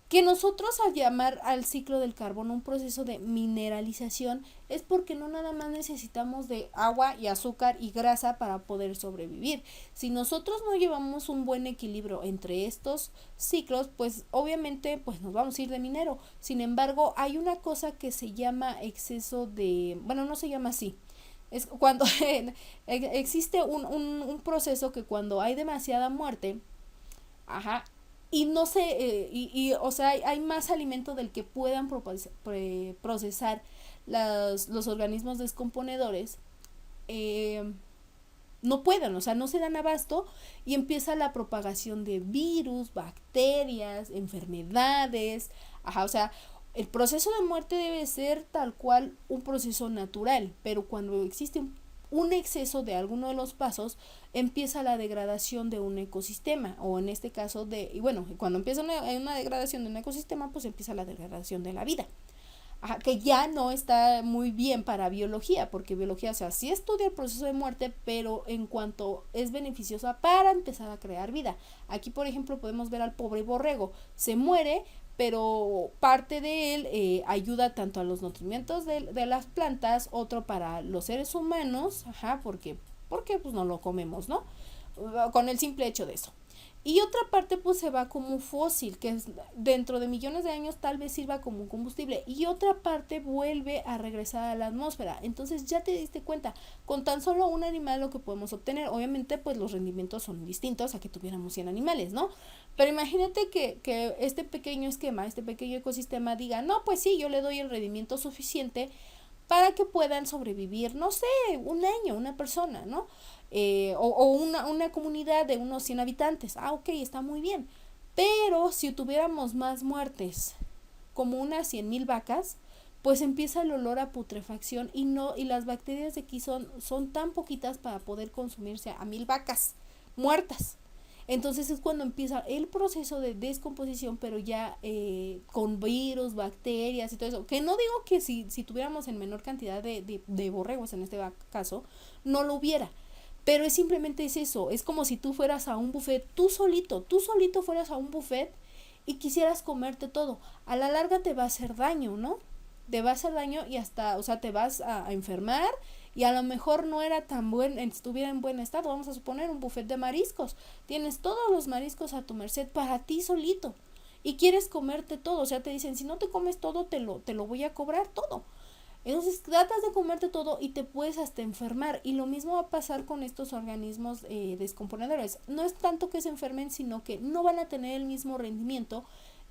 Que nosotros, al llamar al ciclo del carbono un proceso de mineralización, es porque no nada más necesitamos de agua y azúcar y grasa para poder sobrevivir. Si nosotros no llevamos un buen equilibrio entre estos ciclos, pues obviamente pues nos vamos a ir de minero. Sin embargo, hay una cosa que se llama exceso de... Bueno, no se llama así. Es cuando existe un proceso que cuando hay demasiada muerte, ajá, y no sé, o sea, hay más alimento del que puedan procesar los organismos descomponedores, no puedan, o sea, no se dan abasto, y empieza la propagación de virus, bacterias, enfermedades, ajá, o sea, el proceso de muerte debe ser tal cual un proceso natural, pero cuando existe un exceso de alguno de los pasos, empieza la degradación de un ecosistema, o en este caso cuando empieza una degradación de un ecosistema, pues empieza la degradación de la vida. Ajá, que ya no está muy bien para biología, porque biología, o sea, sí estudia el proceso de muerte, pero en cuanto es beneficiosa para empezar a crear vida. Aquí, por ejemplo, podemos ver al pobre borrego, se muere, pero parte de él ayuda tanto a los nutrimientos de las plantas, otro para los seres humanos, ajá, porque pues no lo comemos, ¿no? con el simple hecho de eso. Y otra parte pues se va como fósil, que es dentro de millones de años tal vez sirva como combustible. Y otra parte vuelve a regresar a la atmósfera. Entonces ya te diste cuenta, con tan solo un animal lo que podemos obtener. Obviamente pues los rendimientos son distintos a que tuviéramos 100 animales, ¿no? Pero imagínate que este pequeño esquema, este pequeño ecosistema diga, no, pues sí, yo le doy el rendimiento suficiente para que puedan sobrevivir, no sé, un año, una persona, ¿no? O una comunidad de unos 100 habitantes. Ah, ok, está muy bien. Pero si tuviéramos más muertes, como unas 100,000 vacas, pues empieza el olor a putrefacción y las bacterias de aquí son tan poquitas para poder consumirse a 1,000 vacas muertas. Entonces es cuando empieza el proceso de descomposición, pero ya con virus, bacterias y todo eso. Que no digo que si tuviéramos en menor cantidad de borregos, en este caso, no lo hubiera. Pero simplemente es eso, es como si tú fueras a un buffet, tú solito fueras a un buffet y quisieras comerte todo. A la larga te va a hacer daño, ¿no? Te va a hacer daño y hasta, o sea, te vas a enfermar y a lo mejor no era tan estuviera en buen estado. Vamos a suponer un buffet de mariscos. Tienes todos los mariscos a tu merced para ti solito y quieres comerte todo. O sea, te dicen, si no te comes todo, te lo voy a cobrar todo. Entonces tratas de comerte todo y te puedes hasta enfermar. Y lo mismo va a pasar con estos organismos descomponedores. No es tanto que se enfermen, sino que no van a tener el mismo rendimiento.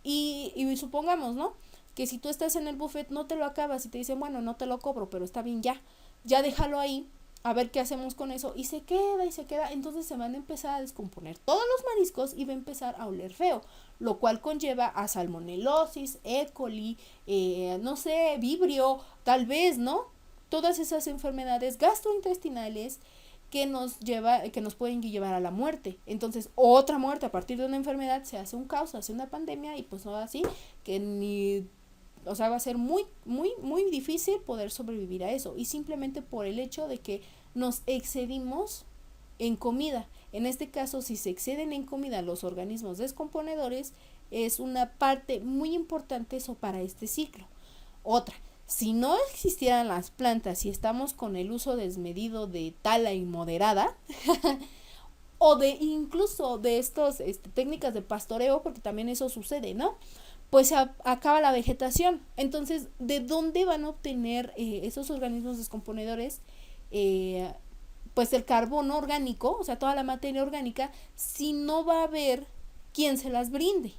Y supongamos, ¿no? Que si tú estás en el buffet no te lo acabas y te dicen, bueno, no te lo cobro, pero está bien, ya déjalo ahí, a ver qué hacemos con eso. Y se queda, entonces se van a empezar a descomponer todos los mariscos y va a empezar a oler feo, lo cual conlleva a salmonelosis, E. coli, no sé, vibrio, tal vez, ¿no? Todas esas enfermedades gastrointestinales que nos pueden llevar a la muerte. Entonces, otra muerte a partir de una enfermedad se hace un caos, se hace una pandemia y pues no así, que ni, o sea, va a ser muy, muy, muy difícil poder sobrevivir a eso. Y simplemente por el hecho de que nos excedimos en comida. En este caso, si se exceden en comida los organismos descomponedores, es una parte muy importante eso para este ciclo. Otra, si no existieran las plantas y estamos con el uso desmedido de tala inmoderada o de incluso de estos técnicas de pastoreo, porque también eso sucede, ¿no? Pues acaba la vegetación. Entonces, ¿de dónde van a obtener esos organismos descomponedores pues el carbono orgánico, o sea, toda la materia orgánica, si no va a haber quien se las brinde?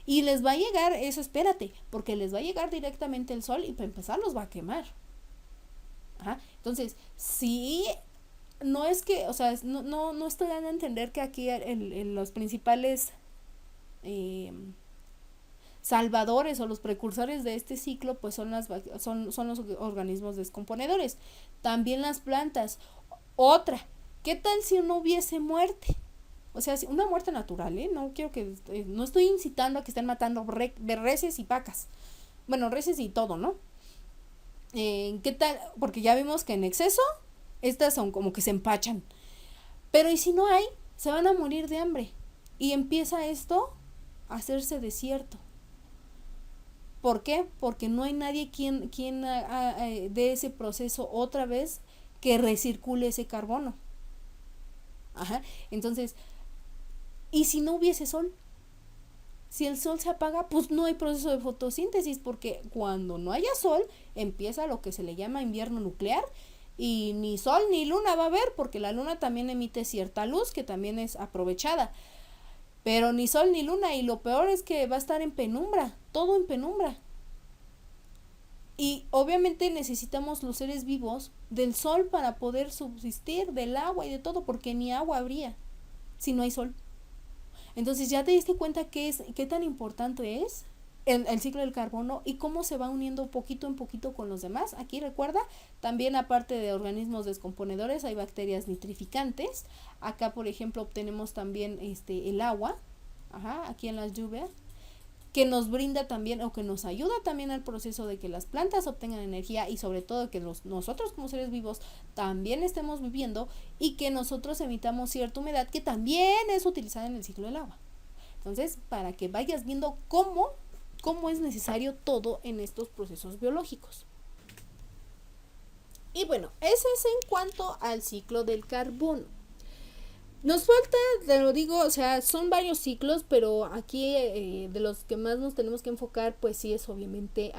Y les va a llegar, eso espérate, porque les va a llegar directamente el sol y para empezar los va a quemar. Ajá. Entonces, sí, no es que, o sea, no estoy dando a entender que aquí los principales salvadores o los precursores de este ciclo pues son los organismos descomponedores. También las plantas. Otra, ¿qué tal si no hubiese muerte? O sea, una muerte natural, no quiero que, no estoy incitando a que estén matando reses y vacas. Bueno, reses y todo, ¿no? ¿Qué tal? Porque ya vimos que en exceso estas son como que se empachan. Pero ¿y si no hay? Se van a morir de hambre. Y empieza esto a hacerse desierto. ¿Por qué? Porque no hay nadie quien de ese proceso otra vez que recircule ese carbono. Ajá. Entonces, ¿y si no hubiese sol? Si el sol se apaga, pues no hay proceso de fotosíntesis, porque cuando no haya sol, empieza lo que se le llama invierno nuclear, y ni sol ni luna va a haber, porque la luna también emite cierta luz que también es aprovechada. Pero ni sol ni luna, y lo peor es que va a estar en penumbra, todo en penumbra. Y obviamente necesitamos los seres vivos del sol para poder subsistir, del agua y de todo, porque ni agua habría si no hay sol. Entonces ya te diste cuenta qué tan importante es el ciclo del carbono y cómo se va uniendo poquito en poquito con los demás. Aquí recuerda, también aparte de organismos descomponedores hay bacterias nitrificantes. Acá por ejemplo obtenemos también el agua, aquí en las lluvias, que nos brinda también o que nos ayuda también al proceso de que las plantas obtengan energía y sobre todo que nosotros como seres vivos también estemos viviendo y que nosotros emitamos cierta humedad que también es utilizada en el ciclo del agua. Entonces, para que vayas viendo cómo es necesario todo en estos procesos biológicos. Y bueno, eso es en cuanto al ciclo del carbono. Nos falta, te lo digo, o sea, son varios ciclos, pero aquí de los que más nos tenemos que enfocar, pues sí es obviamente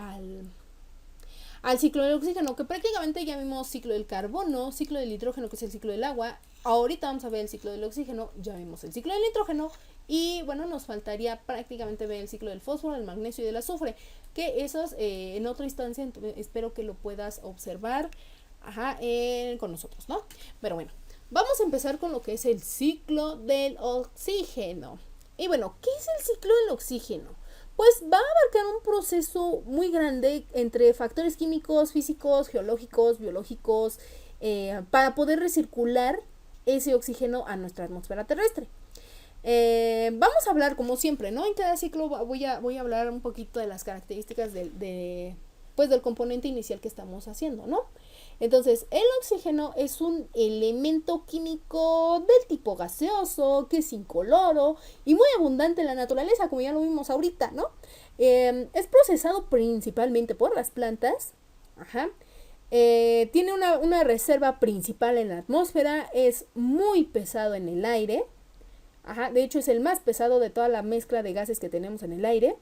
al ciclo del oxígeno, que prácticamente ya vimos ciclo del carbono, ciclo del hidrógeno, que es el ciclo del agua. Ahorita vamos a ver el ciclo del oxígeno, ya vimos el ciclo del nitrógeno y bueno, nos faltaría prácticamente ver el ciclo del fósforo, del magnesio y del azufre, que esos en otra instancia espero que lo puedas observar con nosotros, ¿no? Pero bueno, vamos a empezar con lo que es el ciclo del oxígeno. Y bueno, ¿qué es el ciclo del oxígeno? Pues va a abarcar un proceso muy grande entre factores químicos, físicos, geológicos, biológicos, para poder recircular ese oxígeno a nuestra atmósfera terrestre. Vamos a hablar como siempre, ¿no? En cada ciclo voy a hablar un poquito de las características pues del componente inicial que estamos haciendo, ¿no? Entonces, el oxígeno es un elemento químico del tipo gaseoso, que es incoloro y muy abundante en la naturaleza, como ya lo vimos ahorita, ¿no? Es procesado principalmente por las plantas. Tiene una reserva principal en la atmósfera, es muy pesado en el aire. De hecho es el más pesado de toda la mezcla de gases que tenemos en el aire.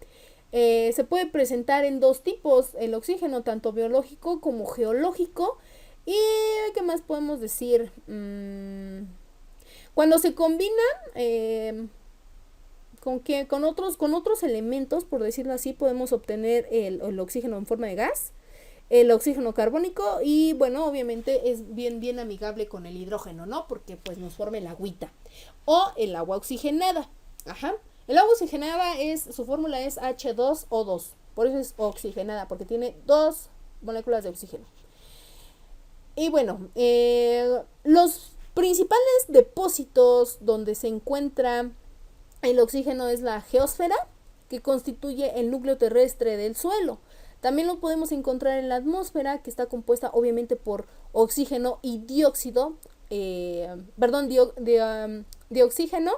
Se puede presentar en dos tipos, el oxígeno tanto biológico como geológico. ¿Y qué más podemos decir? Cuando se combina con otros elementos, por decirlo así, podemos obtener el oxígeno en forma de gas, el oxígeno carbónico y bueno, obviamente es bien amigable con el hidrógeno, ¿no? Porque pues nos forma el agüita o el agua oxigenada. El agua oxigenada su fórmula es H2O2, por eso es oxigenada, porque tiene dos moléculas de oxígeno. Y bueno, los principales depósitos donde se encuentra el oxígeno es la geósfera, que constituye el núcleo terrestre del suelo. También lo podemos encontrar en la atmósfera, que está compuesta obviamente por oxígeno y dióxido, de oxígeno,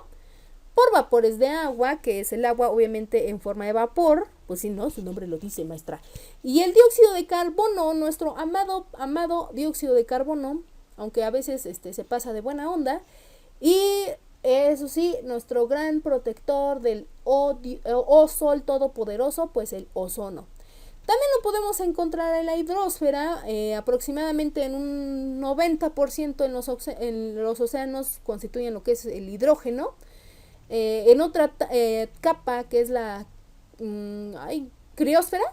por vapores de agua, que es el agua obviamente en forma de vapor, pues si no, su nombre lo dice, maestra. Y el dióxido de carbono, nuestro amado dióxido de carbono, aunque a veces se pasa de buena onda. Y eso sí, nuestro gran protector del sol todopoderoso, pues el ozono. También lo podemos encontrar en la hidrosfera, aproximadamente en un 90% en los océanos constituyen lo que es el hidrógeno. En otra capa, que es la criósfera,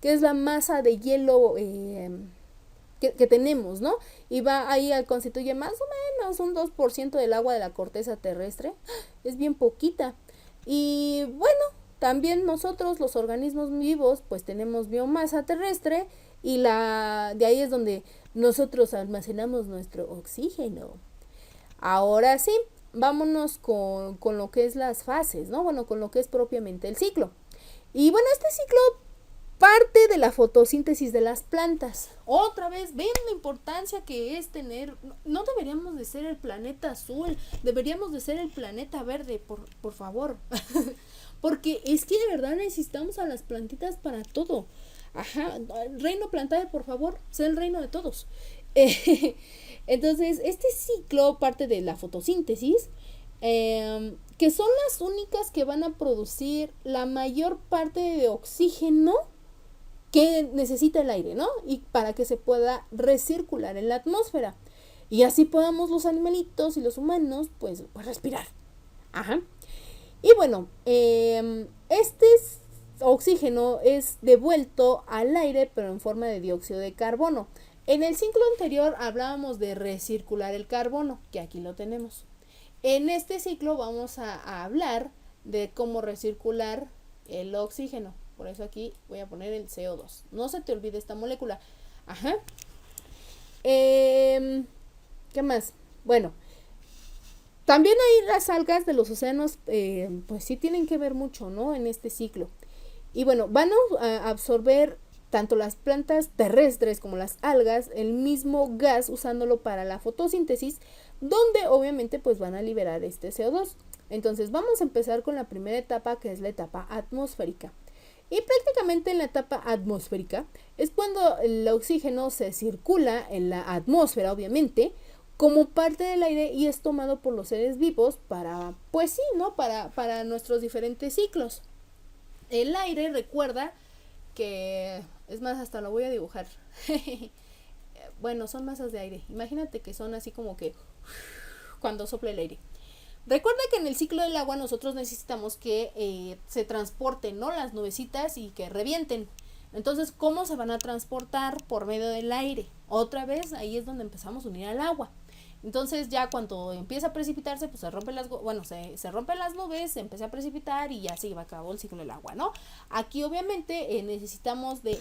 que es la masa de hielo que tenemos, ¿no? Y ahí constituye más o menos un 2% del agua de la corteza terrestre. Es bien poquita. Y bueno, también nosotros, los organismos vivos, pues tenemos biomasa terrestre y de ahí es donde nosotros almacenamos nuestro oxígeno. Ahora sí, vámonos con lo que es las fases, ¿no? Bueno, con lo que es propiamente el ciclo. Y bueno, este ciclo parte de la fotosíntesis de las plantas. Otra vez, ven la importancia que es tener, no deberíamos de ser el planeta azul, deberíamos de ser el planeta verde, por favor. Porque es que de verdad necesitamos a las plantitas para todo. Reino plantae, por favor, sea el reino de todos. Entonces, este ciclo parte de la fotosíntesis, que son las únicas que van a producir la mayor parte de oxígeno que necesita el aire, ¿no? Y para que se pueda recircular en la atmósfera. Y así podamos los animalitos y los humanos, pues respirar. Y bueno, este oxígeno es devuelto al aire, pero en forma de dióxido de carbono. En el ciclo anterior hablábamos de recircular el carbono, que aquí lo tenemos. En este ciclo vamos a hablar de cómo recircular el oxígeno. Por eso aquí voy a poner el CO2. No se te olvide esta molécula. ¿Qué más? Bueno, también hay las algas de los océanos, pues sí tienen que ver mucho, ¿no? En este ciclo. Y bueno, van a absorber tanto las plantas terrestres como las algas el mismo gas usándolo para la fotosíntesis, donde obviamente pues van a liberar este CO2. Entonces vamos a empezar con la primera etapa, que es la etapa atmosférica. Y prácticamente en la etapa atmosférica es cuando el oxígeno se circula en la atmósfera, obviamente, como parte del aire y es tomado por los seres vivos para, pues sí, ¿no? Para nuestros diferentes ciclos. El aire, recuerda que, es más, hasta lo voy a dibujar. Bueno, son masas de aire. Imagínate que son así como que cuando sopla el aire. Recuerda que en el ciclo del agua nosotros necesitamos que se transporten, ¿no? Las nubecitas y que revienten. Entonces, ¿cómo se van a transportar? Por medio del aire. Otra vez, ahí es donde empezamos a unir al agua. Entonces ya cuando empieza a precipitarse, pues se rompen se rompen las nubes, se empieza a precipitar y ya se lleva a cabo el ciclo del agua, ¿no? Aquí obviamente necesitamos de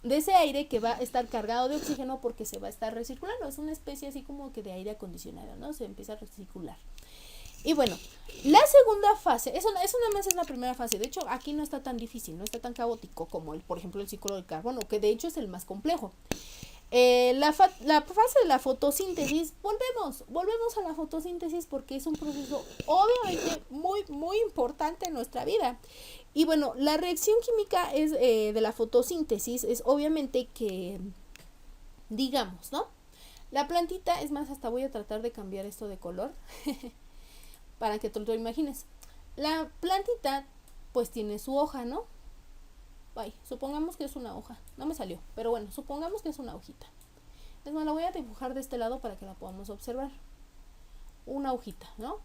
ese aire que va a estar cargado de oxígeno porque se va a estar recirculando. Es una especie así como que de aire acondicionado, ¿no? Se empieza a recircular. Y bueno, la segunda fase, eso nada más es la primera fase. De hecho, aquí no está tan difícil, no está tan caótico como por ejemplo, el ciclo del carbono, que de hecho es el más complejo. La fase de la fotosíntesis, volvemos a la fotosíntesis porque es un proceso obviamente muy importante en nuestra vida. Y bueno, la reacción química es de la fotosíntesis es obviamente que, digamos, ¿no? La plantita, es más, hasta voy a tratar de cambiar esto de color para que te lo imagines. La plantita pues tiene su hoja, ¿no? Ay, supongamos que es una hoja. No me salió, pero bueno, supongamos que es una hojita. Es más, la voy a dibujar de este lado para que la podamos observar. Una hojita, ¿no?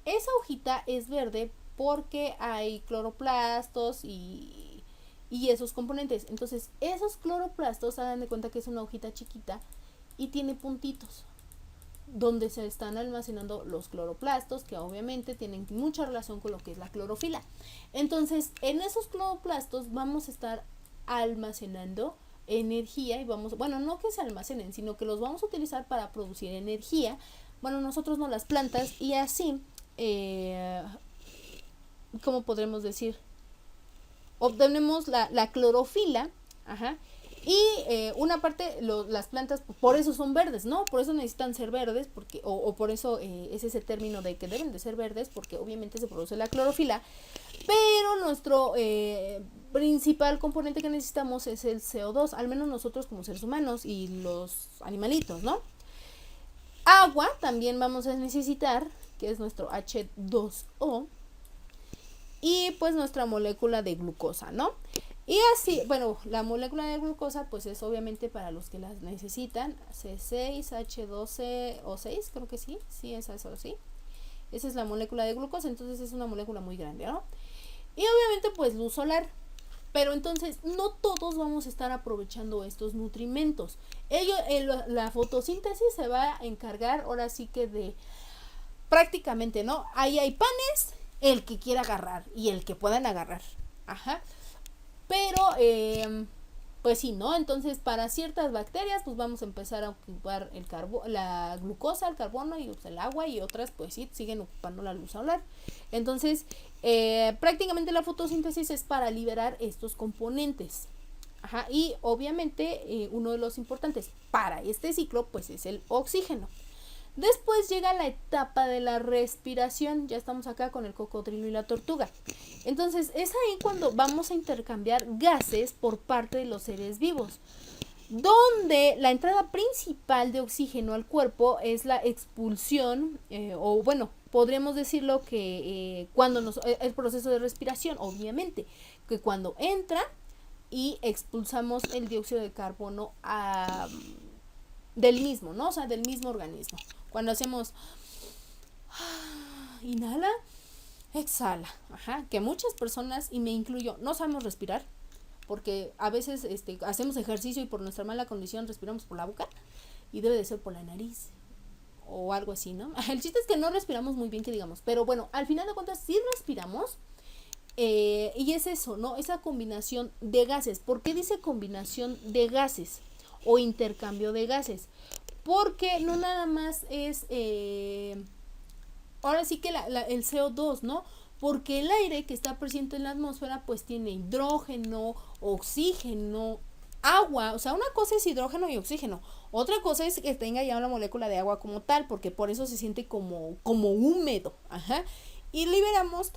Esa hojita es verde porque hay cloroplastos y esos componentes. Entonces, esos cloroplastos, hagan de cuenta que es una hojita chiquita y tiene puntitos donde se están almacenando los cloroplastos, que obviamente tienen mucha relación con lo que es la clorofila. Entonces, en esos cloroplastos vamos a estar almacenando energía y no que se almacenen, sino que los vamos a utilizar para producir energía. Bueno, nosotros no, las plantas, y así, ¿cómo podremos decir? Obtenemos la clorofila, ajá. Y una parte, las plantas, por eso son verdes, ¿no? Por eso necesitan ser verdes, porque o por eso es ese término de que deben de ser verdes, porque obviamente se produce la clorofila. Pero nuestro principal componente que necesitamos es el CO2, al menos nosotros como seres humanos y los animalitos, ¿no? Agua también vamos a necesitar, que es nuestro H2O, y pues nuestra molécula de glucosa, ¿no? Y así, bueno, la molécula de glucosa pues es obviamente para los que las necesitan, C6H12O6, creo que sí es eso, sí. Esa es la molécula de glucosa, entonces es una molécula muy grande, ¿no? Y obviamente pues luz solar. Pero entonces no todos vamos a estar aprovechando estos nutrimentos. La fotosíntesis se va a encargar ahora sí que de prácticamente, ¿no? Ahí hay panes, el que quiera agarrar y el que puedan agarrar. Ajá. Pero, pues sí, ¿no? Entonces, para ciertas bacterias, pues vamos a empezar a ocupar la glucosa, el carbono y el agua, y otras, pues sí, siguen ocupando la luz solar. Entonces, prácticamente la fotosíntesis es para liberar estos componentes. Ajá, y obviamente, uno de los importantes para este ciclo, pues es el oxígeno. Después llega la etapa de la respiración. Ya estamos acá con el cocodrilo y la tortuga. Entonces es ahí cuando vamos a intercambiar gases por parte de los seres vivos, donde la entrada principal de oxígeno al cuerpo es la expulsión, o bueno, podríamos decirlo que el proceso de respiración, obviamente, que cuando entra y expulsamos el dióxido de carbono del mismo, ¿no? O sea, del mismo organismo. Cuando hacemos inhala, exhala, ajá, que muchas personas, y me incluyo, no sabemos respirar, porque a veces hacemos ejercicio y por nuestra mala condición respiramos por la boca, y debe de ser por la nariz, o algo así, ¿no? El chiste es que no respiramos muy bien, que digamos, pero bueno, al final de cuentas sí respiramos, y es eso, ¿no? Esa combinación de gases. ¿Por qué dice combinación de gases o intercambio de gases? Porque no nada más es, ahora sí que el CO2, ¿no? Porque el aire que está presente en la atmósfera pues tiene hidrógeno, oxígeno, agua. O sea, una cosa es hidrógeno y oxígeno. Otra cosa es que tenga ya una molécula de agua como tal, porque por eso se siente como húmedo. Ajá. Y liberamos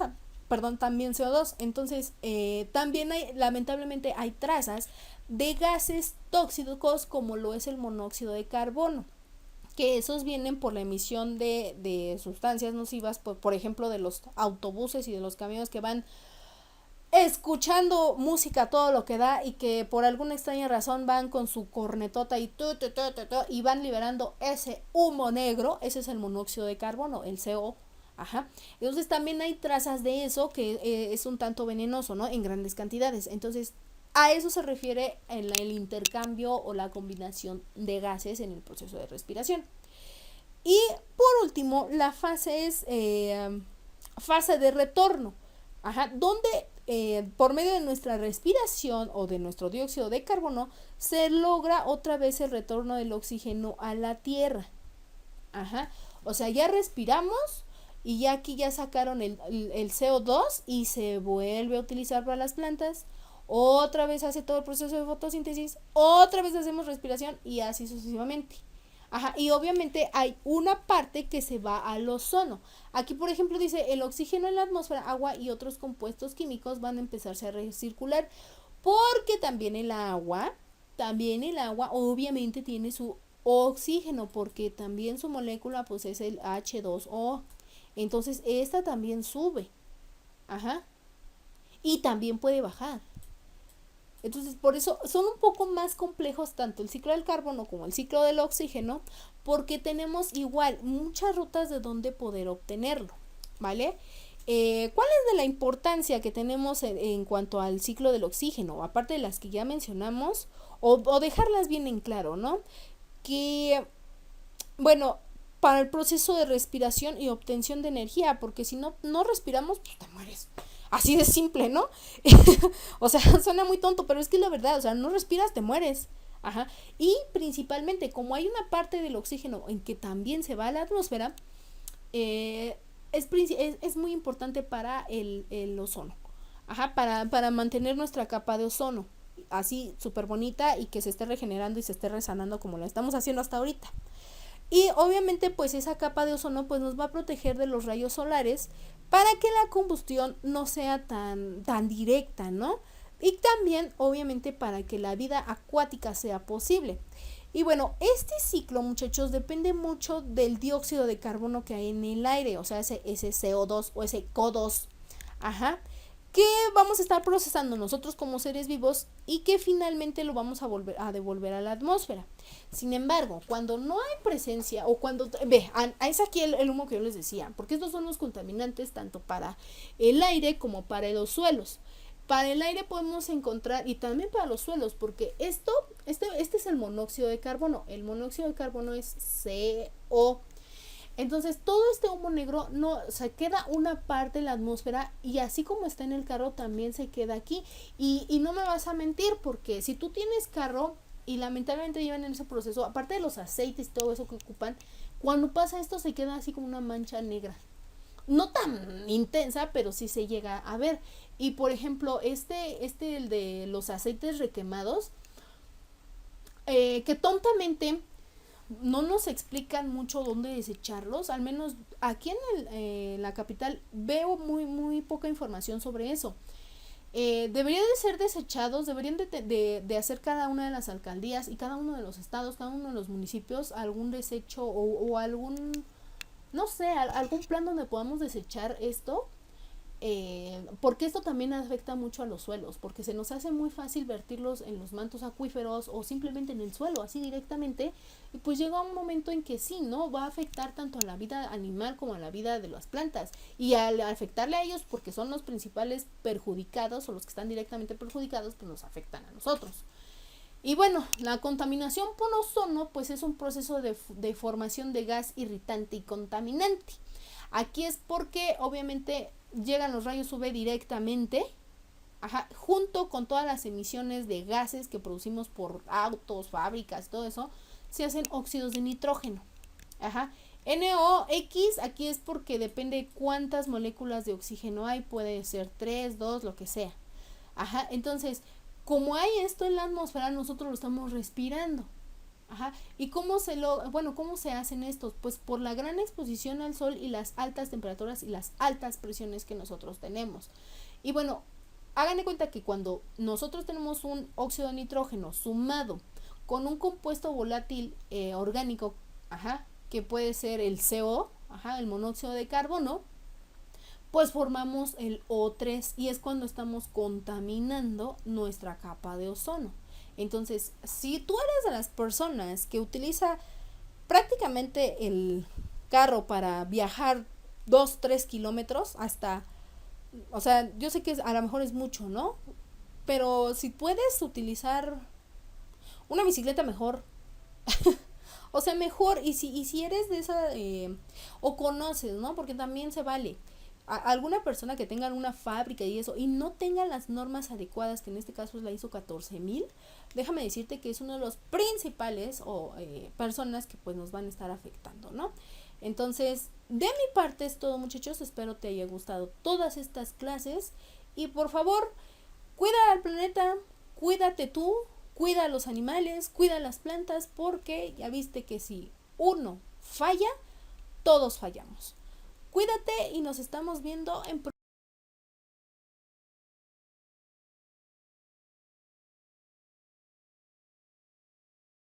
también CO2. Entonces, también lamentablemente hay trazas de gases tóxicos como lo es el monóxido de carbono. que esos vienen por la emisión de sustancias nocivas, por ejemplo, de los autobuses y de los camiones que van escuchando música todo lo que da y que por alguna extraña razón van con su cornetota y y van liberando ese humo negro. Ese es el monóxido de carbono, el CO. Ajá. Entonces también hay trazas de eso que es un tanto venenoso, ¿no? En grandes cantidades. Entonces a eso se refiere el intercambio o la combinación de gases en el proceso de respiración. Y por último, la fase es fase de retorno. Ajá, donde por medio de nuestra respiración o de nuestro dióxido de carbono se logra otra vez el retorno del oxígeno a la tierra. Ajá, o sea, ya respiramos y ya aquí ya sacaron el CO2 y se vuelve a utilizar para las plantas. Otra vez hace todo el proceso de fotosíntesis, otra vez hacemos respiración y así sucesivamente. Ajá, y obviamente hay una parte que se va al ozono. Aquí, por ejemplo, dice el oxígeno en la atmósfera, agua y otros compuestos químicos van a empezarse a recircular, porque también el agua obviamente tiene su oxígeno, porque también su molécula pues es el H2O. Entonces, esta también sube. Ajá. Y también puede bajar. Entonces, por eso son un poco más complejos tanto el ciclo del carbono como el ciclo del oxígeno, porque tenemos igual muchas rutas de donde poder obtenerlo, ¿vale? ¿Cuál es de la importancia que tenemos en cuanto al ciclo del oxígeno? Aparte de las que ya mencionamos, o dejarlas bien en claro, ¿no? Que, bueno, para el proceso de respiración y obtención de energía, porque si no respiramos, pues te mueres. Así de simple, ¿no? O sea, suena muy tonto, pero es que es la verdad, o sea, no respiras, te mueres. Ajá. Y principalmente, como hay una parte del oxígeno en que también se va a la atmósfera, es muy importante para el ozono. Ajá, para mantener nuestra capa de ozono así súper bonita y que se esté regenerando y se esté resanando como lo estamos haciendo hasta ahorita. Y obviamente pues esa capa de ozono pues nos va a proteger de los rayos solares para que la combustión no sea tan directa, ¿no? Y también obviamente para que la vida acuática sea posible. Y bueno, este ciclo, muchachos, depende mucho del dióxido de carbono que hay en el aire, o sea, ese CO2 o ese CO2. Ajá. Que vamos a estar procesando nosotros como seres vivos y que finalmente lo vamos a devolver a la atmósfera. Sin embargo, cuando no hay presencia o cuando, es aquí el humo que yo les decía, porque estos son los contaminantes tanto para el aire como para los suelos. Para el aire podemos encontrar, y también para los suelos, porque este es el monóxido de carbono. El monóxido de carbono es CO. Entonces todo este humo negro se queda una parte en la atmósfera y así como está en el carro también se queda aquí. Y no me vas a mentir, porque si tú tienes carro y lamentablemente llevan en ese proceso, aparte de los aceites y todo eso que ocupan, cuando pasa esto se queda así como una mancha negra. No tan intensa, pero sí se llega a ver. Y por ejemplo, el de los aceites requemados, que tontamente no nos explican mucho dónde desecharlos, al menos aquí en la capital veo muy poca información sobre eso. Deberían de ser desechados, deberían de hacer cada una de las alcaldías y cada uno de los estados, cada uno de los municipios algún desecho o algún, no sé, algún plan donde podamos desechar esto. Porque esto también afecta mucho a los suelos, porque se nos hace muy fácil vertirlos en los mantos acuíferos o simplemente en el suelo, así directamente, y pues llega un momento en que sí, ¿no? Va a afectar tanto a la vida animal como a la vida de las plantas, y al afectarle a ellos, porque son los principales perjudicados o los que están directamente perjudicados, pues nos afectan a nosotros. Y bueno, la contaminación por ozono pues es un proceso de formación de gas irritante y contaminante. Aquí es porque obviamente llegan los rayos UV directamente, junto con todas las emisiones de gases que producimos por autos, fábricas, todo eso, se hacen óxidos de nitrógeno. NOx aquí es porque depende cuántas moléculas de oxígeno hay, puede ser 3, 2, lo que sea. Entonces, como hay esto en la atmósfera, nosotros lo estamos respirando. ¿Y cómo se hacen estos? Pues por la gran exposición al sol y las altas temperaturas y las altas presiones que nosotros tenemos. Y bueno, hagan de cuenta que cuando nosotros tenemos un óxido de nitrógeno sumado con un compuesto volátil orgánico que puede ser el CO, el monóxido de carbono, pues formamos el O3 y es cuando estamos contaminando nuestra capa de ozono. Entonces, si tú eres de las personas que utiliza prácticamente el carro para viajar 2, 3 kilómetros hasta, o sea, yo sé que a lo mejor es mucho, ¿no? Pero si puedes utilizar una bicicleta mejor, o sea, mejor, y si eres de esa, o conoces, ¿no? Porque también se vale. Alguna persona que tenga una fábrica y eso, y no tenga las normas adecuadas, que en este caso es la ISO 14000, déjame decirte que es uno de los principales personas que pues nos van a estar afectando, ¿no? Entonces, de mi parte es todo, muchachos. Espero te haya gustado todas estas clases. Y por favor, cuida al planeta, cuídate tú, cuida a los animales, cuida a las plantas, porque ya viste que si uno falla, todos fallamos. Cuídate y nos estamos viendo en